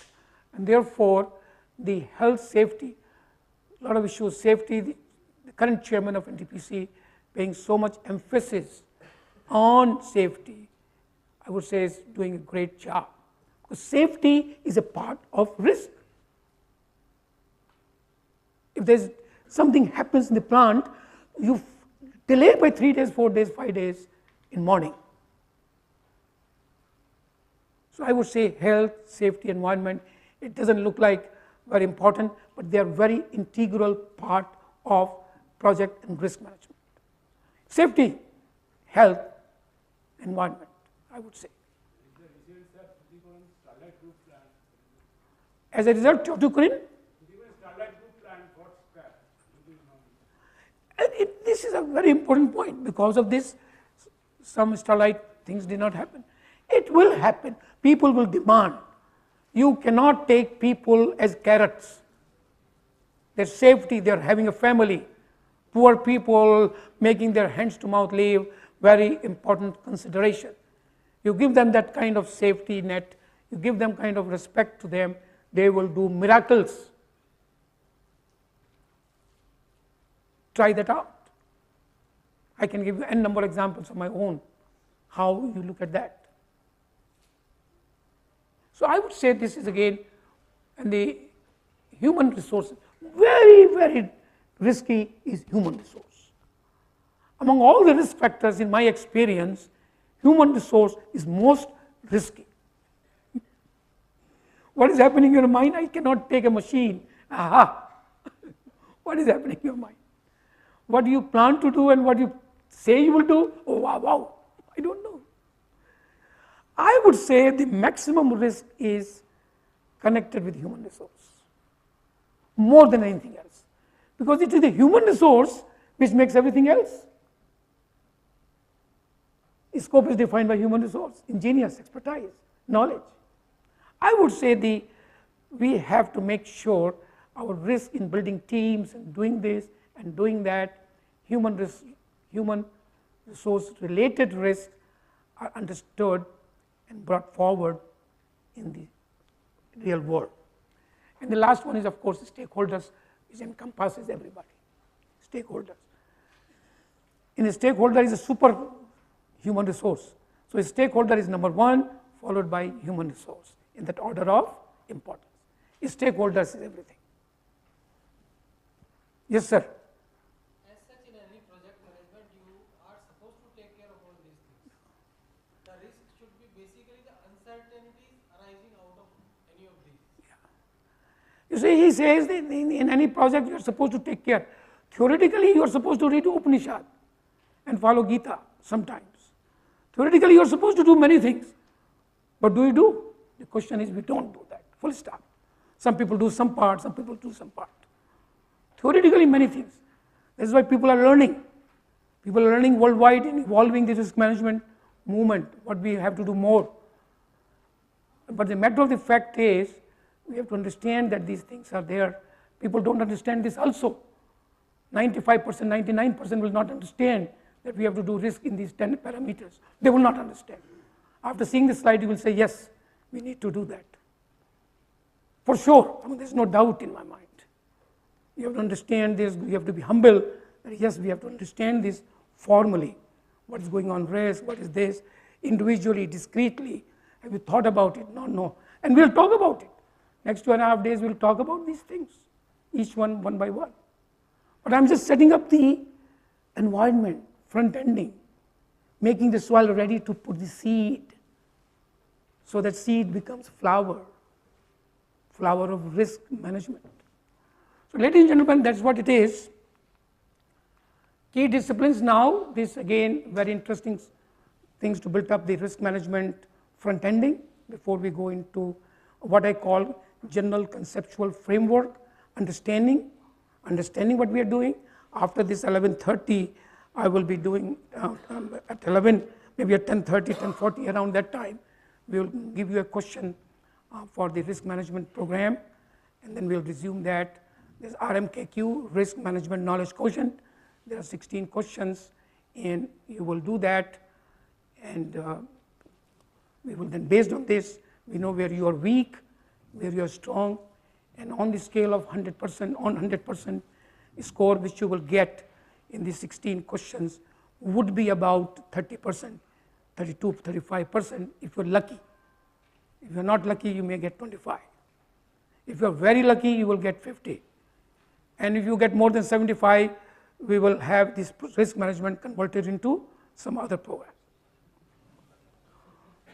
And therefore, the health safety, a lot of issues, safety, the current chairman of NTPC paying so much emphasis on safety, I would say is doing a great job. Because safety is a part of risk. If there's something happens in the plant, you delay by 3 days, 4 days, 5 days in morning. So I would say health, safety, environment, it doesn't look like very important, but they are very integral part of project and risk management. Safety, health, environment, I would say. As a result, Tuticorin, this is a very important point. Because of this, some starlight things did not happen. It will happen. People will demand. You cannot take people as carrots. their safety, they're having a family. Poor people making their hands to mouth live, very important consideration. You give them that kind of safety net, you give them kind of respect to them, they will do miracles. Try that out. I can give you n number of examples of my own, how you look at that. So I would say this is again, and the human resource, very, very risky is human resource. Among all the risk factors in my experience, human resource is most risky. What is happening in your mind? I cannot take a machine. Aha! What is happening in your mind? What do you plan to do and what you say you will do? Oh, wow, wow. I don't know. I would say the maximum risk is connected with human resource more than anything else, because it is the human resource which makes everything else. Scope is defined by human resource, ingenious, expertise, knowledge. I would say we have to make sure our risk in building teams and doing this and doing that, human resource related risks are understood and brought forward in the real world. And the last one is, of course, stakeholders, which encompasses everybody. Stakeholders. In a stakeholder is a super human resource. So a stakeholder is number one, followed by human resource in that order of importance. Stakeholders is everything. Yes, sir. As such, in any project management, you are supposed to take care of all these things. The risk should be basically the uncertainties arising out of any of these. You see, he says that in any project you are supposed to take care. Theoretically, you are supposed to read Upanishad and follow Gita sometimes. Theoretically, you are supposed to do many things. But do you do? The question is, we don't do that. Full stop. Some people do some part, some people do some part. Theoretically, many things. That's why people are learning. People are learning worldwide and evolving the risk management movement, what we have to do more. But the matter of the fact is, we have to understand that these things are there. People don't understand this also. 95%, 99% will not understand that we have to do risk in these 10 parameters. They will not understand. After seeing this slide, you will say, yes, we need to do that. For sure, I mean, there's no doubt in my mind. You have to understand this, you have to be humble, that yes, we have to understand this formally. What is going on risk, what is this, individually, discreetly. Have you thought about it? No. And we'll talk about it. Next 2.5 days, we'll talk about these things, each one by one. But I'm just setting up the environment, front-ending, making the soil ready to put the seed, so that seed becomes flower of risk management. So ladies and gentlemen, that's what it is. Key disciplines now, this again, very interesting things to build up the risk management front-ending before we go into what I call general conceptual framework, understanding what we are doing. After this 11:30, I will be doing at 11, maybe at 10:30, 10:40, around that time, we will give you a question for the risk management program, and then we'll resume that. There's RMKQ, Risk Management Knowledge Quotient. There are 16 questions, and you will do that, and we will then, based on this, we know where you are weak, where you are strong, and on the scale of 100%, on 100% score which you will get in these 16 questions would be about 30%, 32, 35% if you're lucky. If you're not lucky, you may get 25. If you're very lucky, you will get 50. And if you get more than 75, we will have this risk management converted into some other program.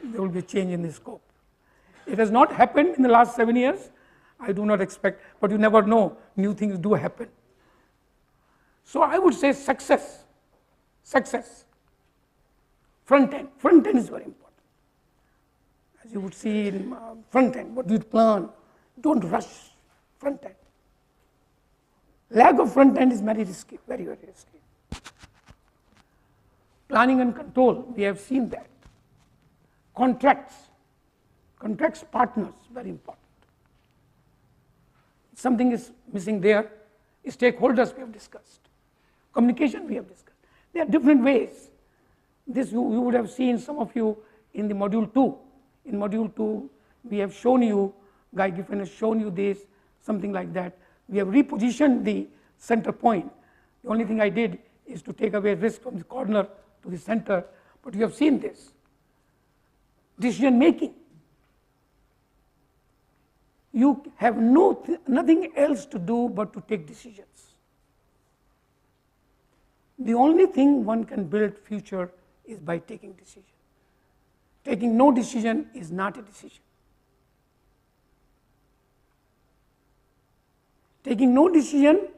There will be a change in the scope. It has not happened in the last 7 years. I do not expect, but you never know, new things do happen. So I would say success. Front end is very important. As you would see in front end, what do you plan? Don't rush front end. Lack of front end is very risky, very, very risky. Planning and control, we have seen that. Contracts partners, very important. Something is missing there, Stakeholders we have discussed. Communication we have discussed. There are different ways. This you would have seen, some of you, in the module 2. In module 2, we have shown you, Guy Giffen has shown you this, something like that. We have repositioned the center point. The only thing I did is to take away risk from the corner to the center, but you have seen this. Decision making. You have nothing else to do but to take decisions. The only thing one can build future is by taking decision. Taking no decision is not a decision. Taking no decision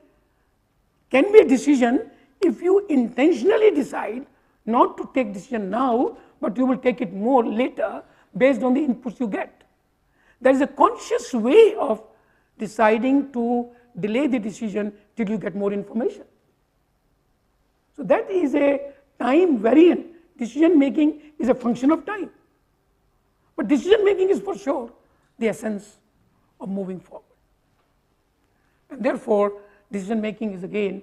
can be a decision if you intentionally decide not to take decision now, but you will take it more later based on the inputs you get. There is a conscious way of deciding to delay the decision till you get more information. So that is a time variant. Decision making is a function of time. But decision making is for sure the essence of moving forward. And therefore, decision making is again,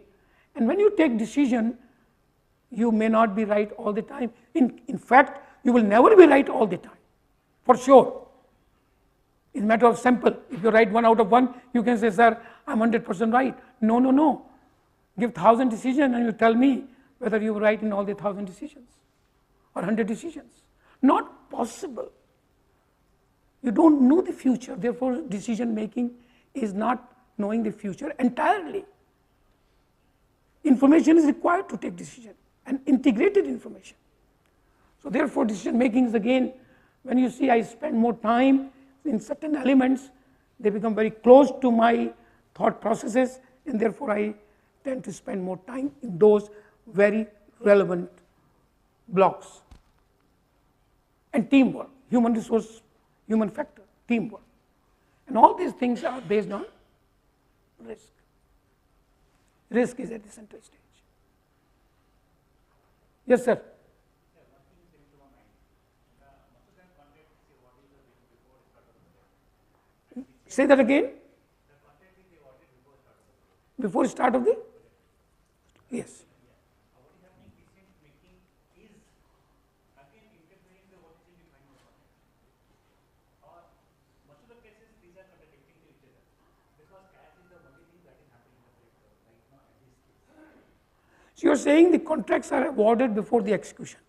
and when you take decision, you may not be right all the time. In fact, you will never be right all the time, for sure. It's a matter of sample. If you write 1 out of 1, you can say, sir, I'm 100% right. No, no, no. Give 1,000 decisions and you tell me whether you were right in all the 1,000 decisions or 100 decisions. Not possible. You don't know the future, therefore decision making is not knowing the future entirely. Information is required to take decision, and integrated information. So therefore decision making is again, when you see I spend more time in certain elements, they become very close to my thought processes, and therefore I tend to spend more time in those very relevant blocks. And teamwork, human resource, human factor, teamwork. And all these things are based on risk. Risk is at the center stage. Yes, sir. Say that again. Before start of the? Yes. So you are saying the contracts are awarded before the execution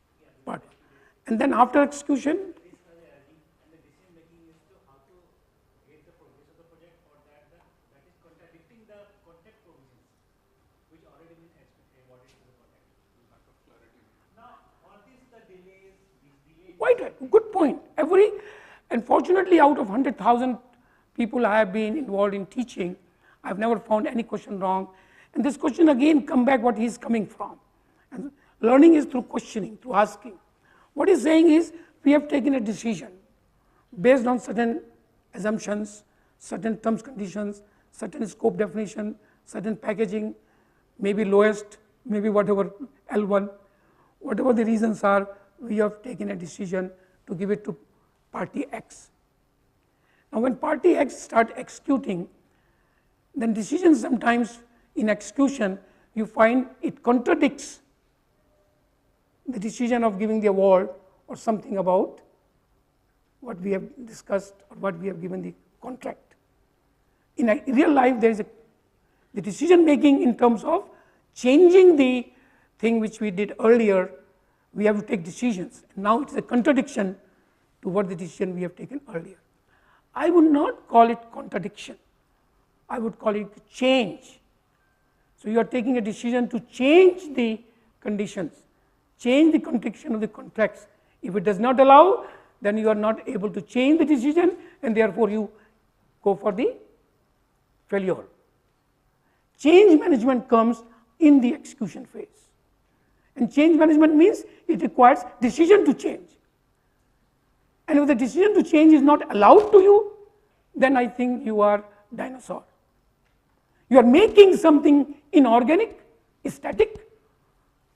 part, and then after execution, quite right. Good point. Unfortunately, out of 100,000 people I have been involved in teaching, I have never found any question wrong. And this question again come back what he is coming from. And learning is through questioning, through asking. What he is saying is, we have taken a decision based on certain assumptions, certain terms, conditions, certain scope definition, certain packaging, maybe lowest, maybe whatever L1, whatever the reasons are, we have taken a decision to give it to party X. Now when party X start executing, then decisions sometimes in execution, you find it contradicts the decision of giving the award or something about what we have discussed or what we have given the contract. In real life, there is the decision making in terms of changing the thing which we did earlier. We have to take decisions. Now it is a contradiction to what the decision we have taken earlier. I would not call it contradiction. I would call it change. So you are taking a decision to change the conditions, change the contradiction of the contracts. If it does not allow, then you are not able to change the decision, and therefore you go for the failure. Change management comes in the execution phase. And change management means it requires decision to change. And if the decision to change is not allowed to you, then I think you are dinosaur. You are making something inorganic, static,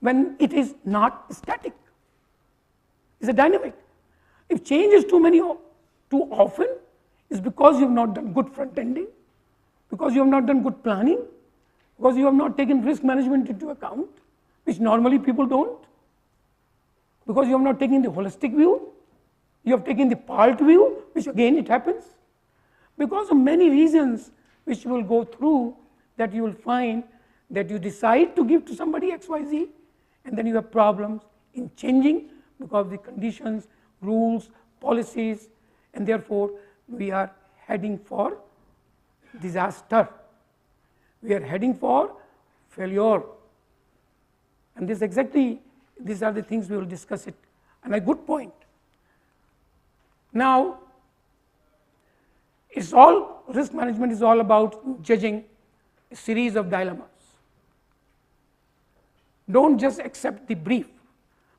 when it is not static. It's a dynamic. If change is too often, it's because you have not done good front ending, because you have not done good planning, because you have not taken risk management into account, which normally people don't, because you have not taken the holistic view, you have taken the part view, which again it happens. Because of many reasons which you will go through, that you will find that you decide to give to somebody XYZ, and then you have problems in changing because of the conditions, rules, policies, and therefore we are heading for disaster. We are heading for failure. And this exactly, these are the things we will discuss it, and a good point. Now, it's all, risk management is all about judging a series of dilemmas. Don't just accept the brief.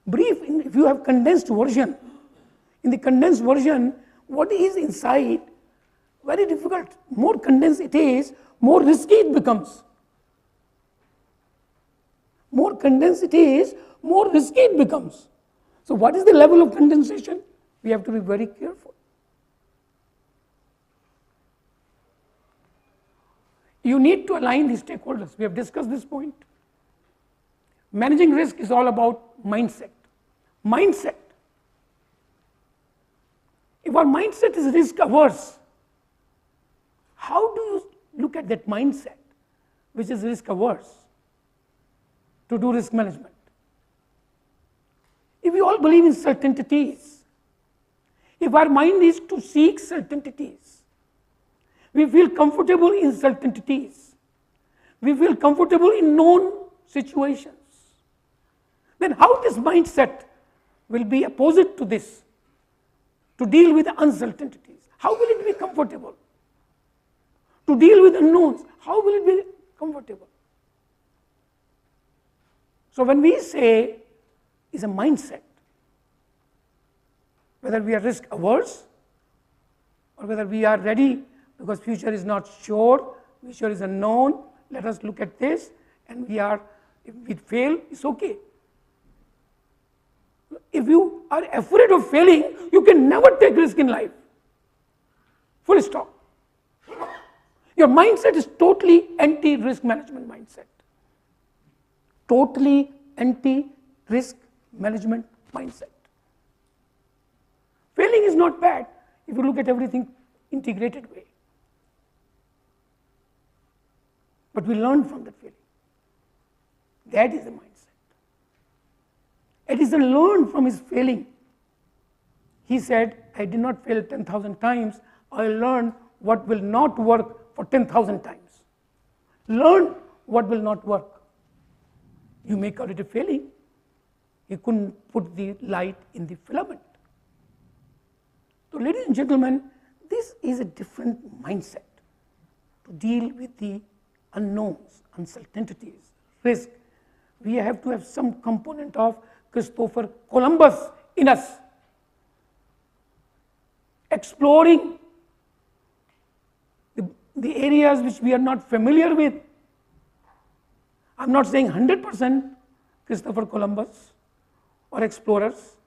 Brief, if you have condensed version, in the condensed version, what is inside, very difficult. More condensed it is, more risky it becomes. More condensed it is, more risky it becomes. So what is the level of condensation? We have to be very careful. You need to align the stakeholders. We have discussed this point. Managing risk is all about mindset. Mindset. If our mindset is risk averse, how do you look at that mindset which is risk averse to do risk management? If we all believe in certainties, if our mind is to seek certainties, we feel comfortable in certainties, we feel comfortable in known situations, then how this mindset will be opposite to this, to deal with uncertainties? How will it be comfortable? To deal with unknowns, how will it be comfortable? So when we say is a mindset, whether we are risk averse or whether we are ready because future is not sure, future is unknown, let us look at this, and we are, if we fail, it's okay. If you are afraid of failing, you can never take risk in life. Full stop. Your mindset is totally anti-risk management mindset. Totally anti-risk management mindset. Failing is not bad if you look at everything integrated way. But we learn from that failing. That is the mindset. Edison learned from his failing. He said, I did not fail 10,000 times, I learned what will not work for 10,000 times. Learn what will not work. You may call it a failing. You couldn't put the light in the filament. So ladies and gentlemen, this is a different mindset to deal with the unknowns, uncertainties, risk. We have to have some component of Christopher Columbus in us, exploring the areas which we are not familiar with. I'm not saying 100% Christopher Columbus or explorers,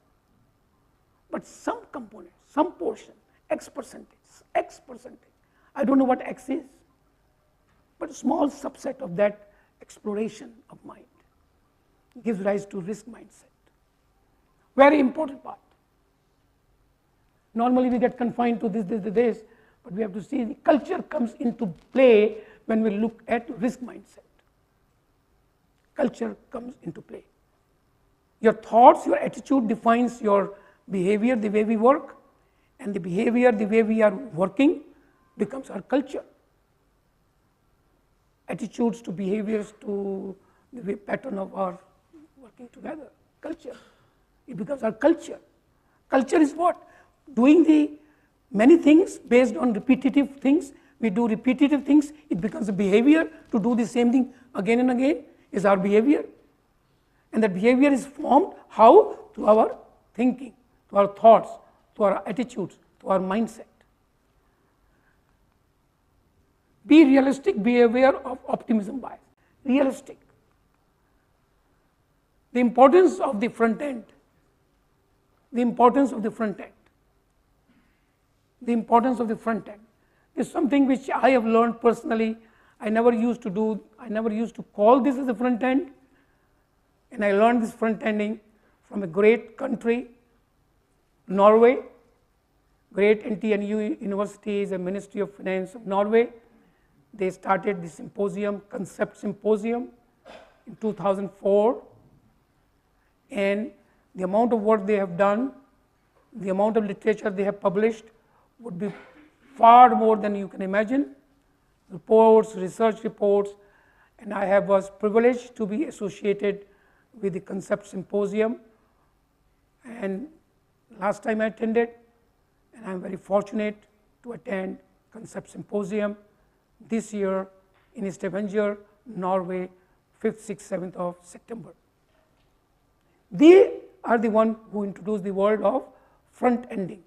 but some component, some portion, X percentage. I don't know what X is, but a small subset of that exploration of mind gives rise to risk mindset. Very important part. Normally we get confined to this, but we have to see the culture comes into play when we look at risk mindset. Culture comes into play. Your thoughts, your attitude defines your behavior, the way we work, and the behavior, the way we are working becomes our culture. Attitudes to behaviors to the way pattern of our working together, culture. It becomes our culture. Culture is what? Doing the many things based on repetitive things. We do repetitive things, it becomes a behavior. To do the same thing again and again is our behavior. And that behavior is formed how? Through our thinking, through our thoughts, through our attitudes, through our mindset. Be realistic, be aware of optimism bias. Realistic. The importance of the front end. The importance of the front end. The importance of the front end is something which I have learned personally. I never used to call this as a front end, and I learned this front ending from a great country, Norway. Great NTNU University is a Ministry of Finance of Norway. They started the symposium, Concept Symposium, in 2004, and the amount of work they have done, the amount of literature they have published would be far more than you can imagine. Reports, research reports, and I was privileged to be associated with the Concept Symposium, and last time I attended, and I am very fortunate to attend Concept Symposium this year in Stavanger, Norway, 5th, 6th, 7th of September. They are the one who introduced the word of front ending.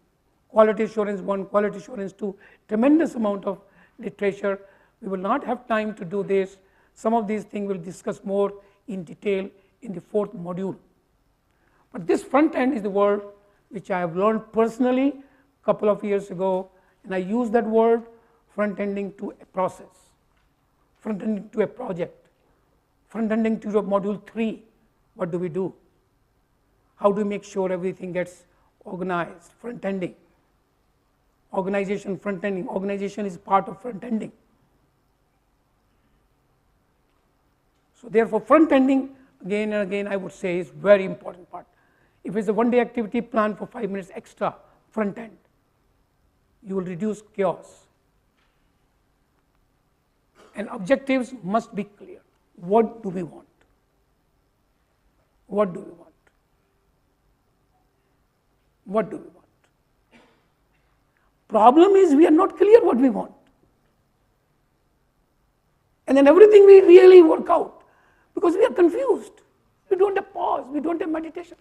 Quality assurance 1, quality assurance 2, tremendous amount of literature. We will not have time to do this. Some of these things we'll discuss more in detail in the 4th module. But this front end is the word which I have learned personally a couple of years ago, and I use that word, front ending, to a process, front ending to a project, front ending to module 3. What do we do? How do we make sure everything gets organized? Front ending. Organization, front ending. Organization is part of front ending. So therefore, front ending, again and again, I would say, is very important part. If it's a one-day activity, plan for 5 minutes extra front end. You will reduce chaos. And objectives must be clear. What do we want? What do we want? What do we want? Problem is we are not clear what we want. And then everything we really work out because we are confused. We don't have pause, we don't have meditation.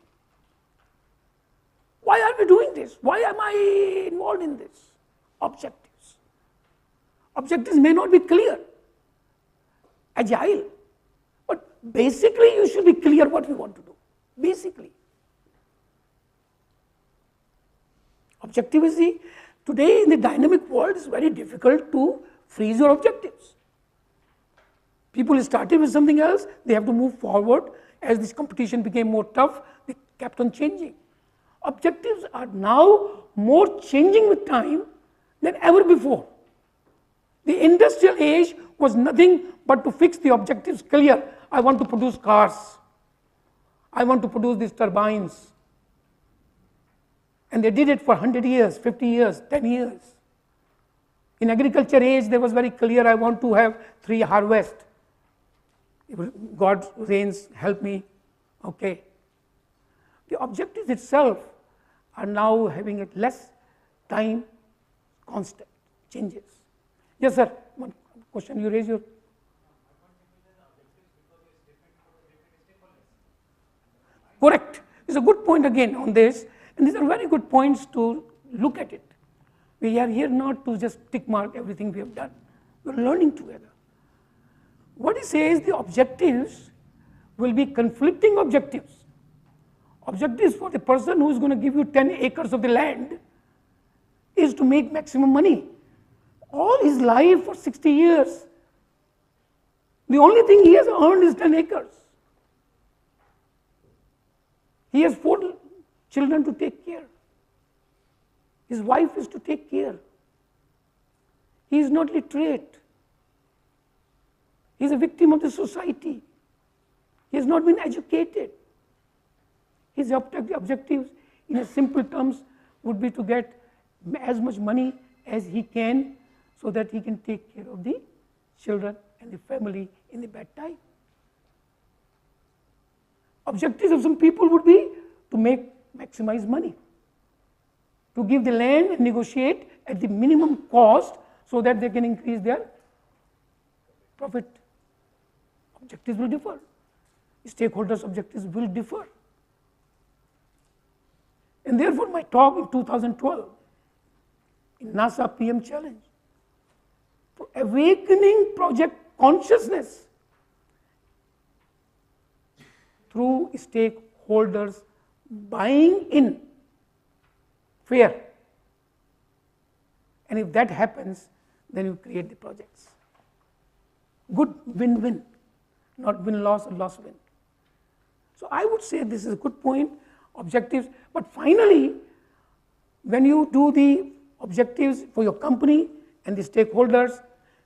Why are we doing this? Why am I involved in this? Objectives. Objectives may not be clear, agile, but basically you should be clear what we want to do. Basically. Objective is today in the dynamic world it's very difficult to freeze your objectives. People started with something else, they have to move forward. As this competition became more tough, they kept on changing. Objectives are now more changing with time than ever before. The industrial age was nothing but to fix the objectives clear. I want to produce cars. I want to produce these turbines. And they did it for 100 years, 50 years, 10 years. In agriculture age, there was very clear, I want to have 3 harvests. God rains, help me. Okay. The objectives itself are now having a less time constant, changes. Yes, sir. One question, you raise your. Correct. It's a good point again on this, and these are very good points to look at it. We are here not to just tick mark everything we have done. We're learning together. What he says, the objectives will be conflicting objectives. Objectives for the person who is going to give you 10 acres of the land is to make maximum money. All his life for 60 years, the only thing he has earned is 10 acres. He has 4 children to take care. His wife is to take care. He is not literate. He is a victim of the society. He has not been educated. His objectives, in a simple terms, would be to get as much money as he can so that he can take care of the children and the family in the bad time. Objectives of some people would be to maximize money, to give the land and negotiate at the minimum cost so that they can increase their profit. Objectives will differ. Stakeholders' objectives will differ. And therefore, my talk in 2012 in NASA PM Challenge for awakening project consciousness through stakeholders buying in fair. And if that happens, then you create the projects. good win-win, not win-loss or loss-win. So I would say this is a good point, objectives. But finally, when you do the objectives for your company and the stakeholders,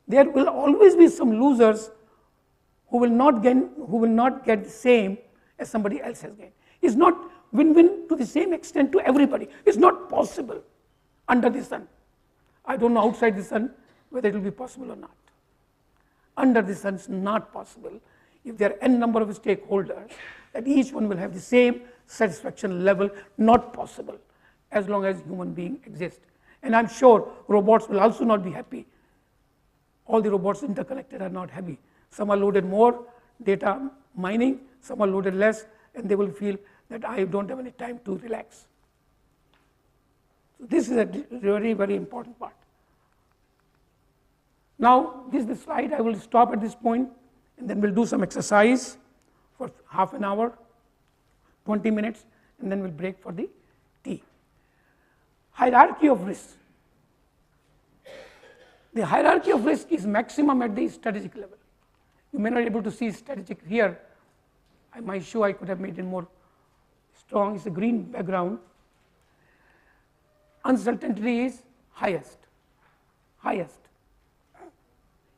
there will always be some losers who will not get the same as somebody else has gained. It's not win-win to the same extent to everybody. It's not possible under the sun. I don't know outside the sun whether it will be possible or not. Under the sun it's not possible if there are n number of stakeholders that each one will have the same satisfaction level, not possible as long as human being exists. And I'm sure robots will also not be happy. All the robots interconnected are not happy. Some are loaded more data mining, some are loaded less, and they will feel that I don't have any time to relax. So this is a very, very important part. Now, this is the slide. I will stop at this point, and then we'll do some exercise for half an hour, 20 minutes, and then we'll break for the tea. Hierarchy of risk. The hierarchy of risk is maximum at the strategic level. You may not be able to see strategic here. My show I could have made it more strong. It's a green background. Uncertainty is highest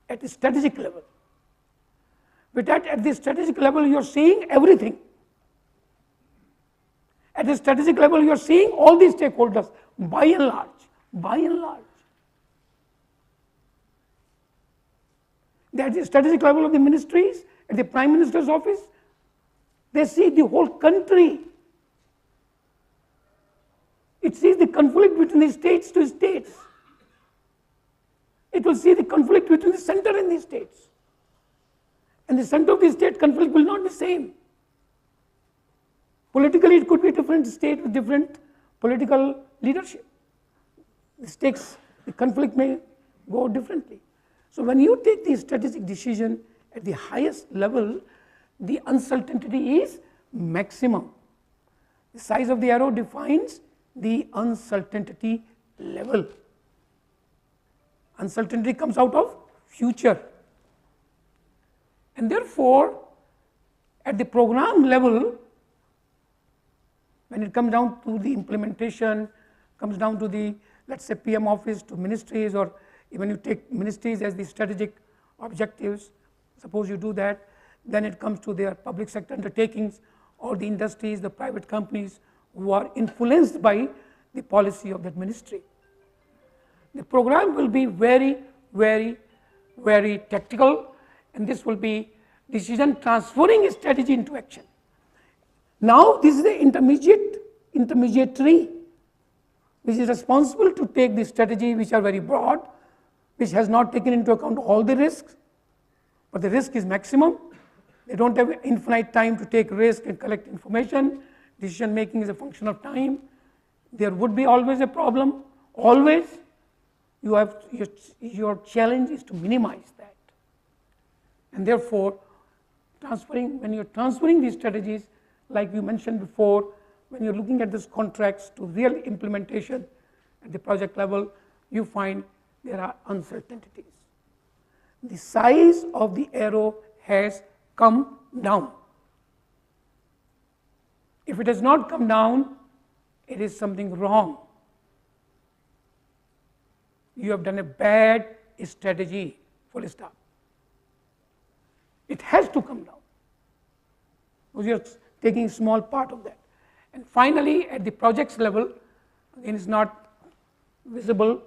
at the strategic level. But at the strategic level, you're seeing everything. At the strategic level, you're seeing all these stakeholders, by and large. At the strategic level of the ministries, at the Prime Minister's office, they see the whole country. It sees the conflict between the states to states. It will see the conflict between the center and the states. And the center of the state conflict will not be the same. Politically, it could be a different state with different political leadership. The conflict may go differently. So when you take the strategic decision at the highest level, the uncertainty is maximum. The size of the arrow defines the uncertainty level. Uncertainty comes out of future. And therefore, at the program level, when it comes down to the implementation, comes down to the, let's say, PM office to ministries, or even you take ministries as the strategic objectives, suppose you do that, then it comes to their public sector undertakings or the industries, the private companies who are influenced by the policy of that ministry. The program will be very, very, very tactical, and this will be decision transferring a strategy into action. Now this is the intermediary, which is responsible to take the strategy which are very broad, which has not taken into account all the risks, but the risk is maximum. They don't have infinite time to take risk and collect information. Decision making is a function of time. There would be always a problem, always. Your challenge is to minimize that. And therefore, when you're transferring these strategies, like we mentioned before, when you're looking at these contracts to real implementation at the project level, you find there are uncertainties. The size of the arrow has come down. If it has not come down, it is something wrong. You have done a bad strategy, full stop. It has to come down, because you're taking a small part of that. And finally, at the projects level, again it's not visible,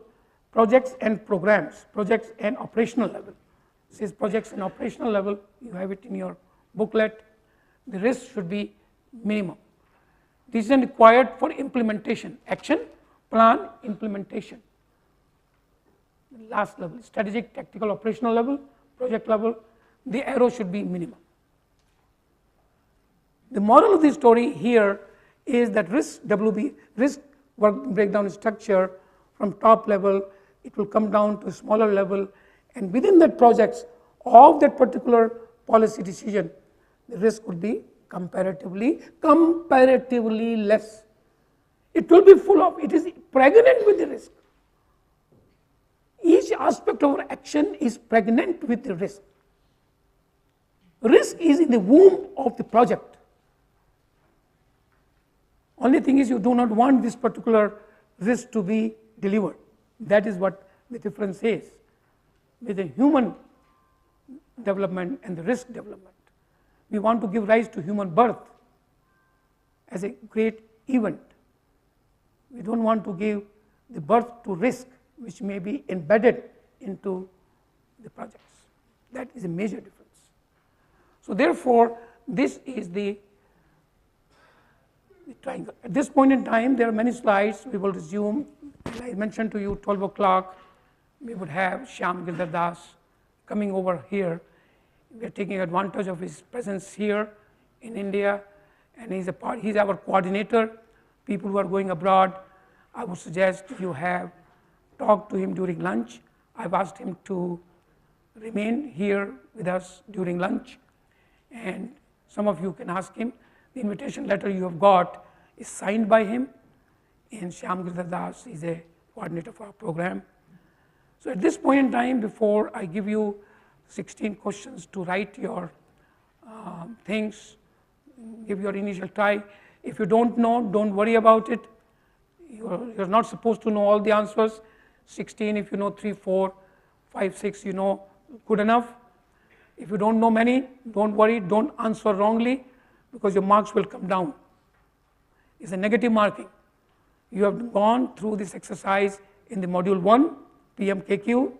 projects and programs, projects and operational level. This is projects and operational level, you have it in your booklet. The risk should be minimum. Decision required for implementation, action, plan, implementation. Last level, strategic, tactical, operational level, project level, the arrow should be minimum. The moral of the story here is that risk work breakdown structure from top level, it will come down to a smaller level, and within that projects of that particular policy decision, the risk would be comparatively less. It will be it is pregnant with the risk. Each aspect of our action is pregnant with the risk. risk is in the womb of the project. Only thing is you do not want this particular risk to be delivered. That is what the difference is with the human development and the risk development. We want to give rise to human birth as a great event. We don't want to give the birth to risk which may be embedded into the projects. That is a major difference. So therefore, this is the triangle. At this point in time, there are many slides. We will resume. I mentioned to you 12 o'clock, we would have Shyam Girdhar Das coming over here. We are taking advantage of his presence here in India, and he's our coordinator. People who are going abroad, I would suggest you have talked to him during lunch. I've asked him to remain here with us during lunch, and some of you can ask him. The invitation letter you have got is signed by him, and Shyam Girdhar Das is a coordinator for our program. So at this point in time, before I give you 16 questions to write your things, give your initial try. If you don't know, don't worry about it. You're not supposed to know all the answers. 16, if you know 3, 4, 5, 6, you know good enough. If you don't know many, don't worry, don't answer wrongly, because your marks will come down. It's a negative marking. You have gone through this exercise in the module 1, PMKQ,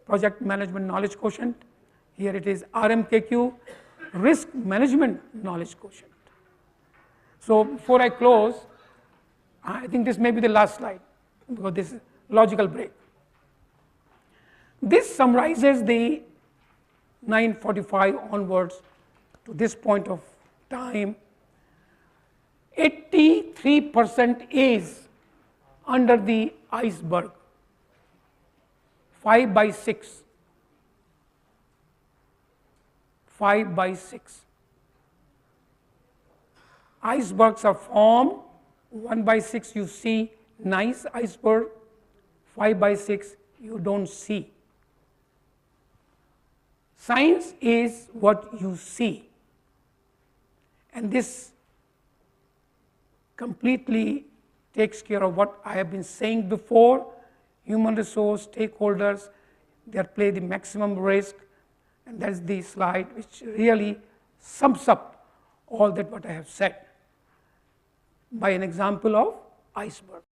Project Management Knowledge Quotient. Here it is RMKQ, Risk Management Knowledge Quotient. So before I close, I think this may be the last slide, because this is logical break. This summarizes the 9:45 onwards to this point of time. 83% is under the iceberg, 5 by 6. 5 by 6. Icebergs are formed. 1 by 6 you see nice iceberg. 5 by 6 you don't see. Science is what you see, and this completely takes care of what I have been saying before. Human resource stakeholders, they play the maximum risk, and that's the slide which really sums up all that what I have said by an example of iceberg.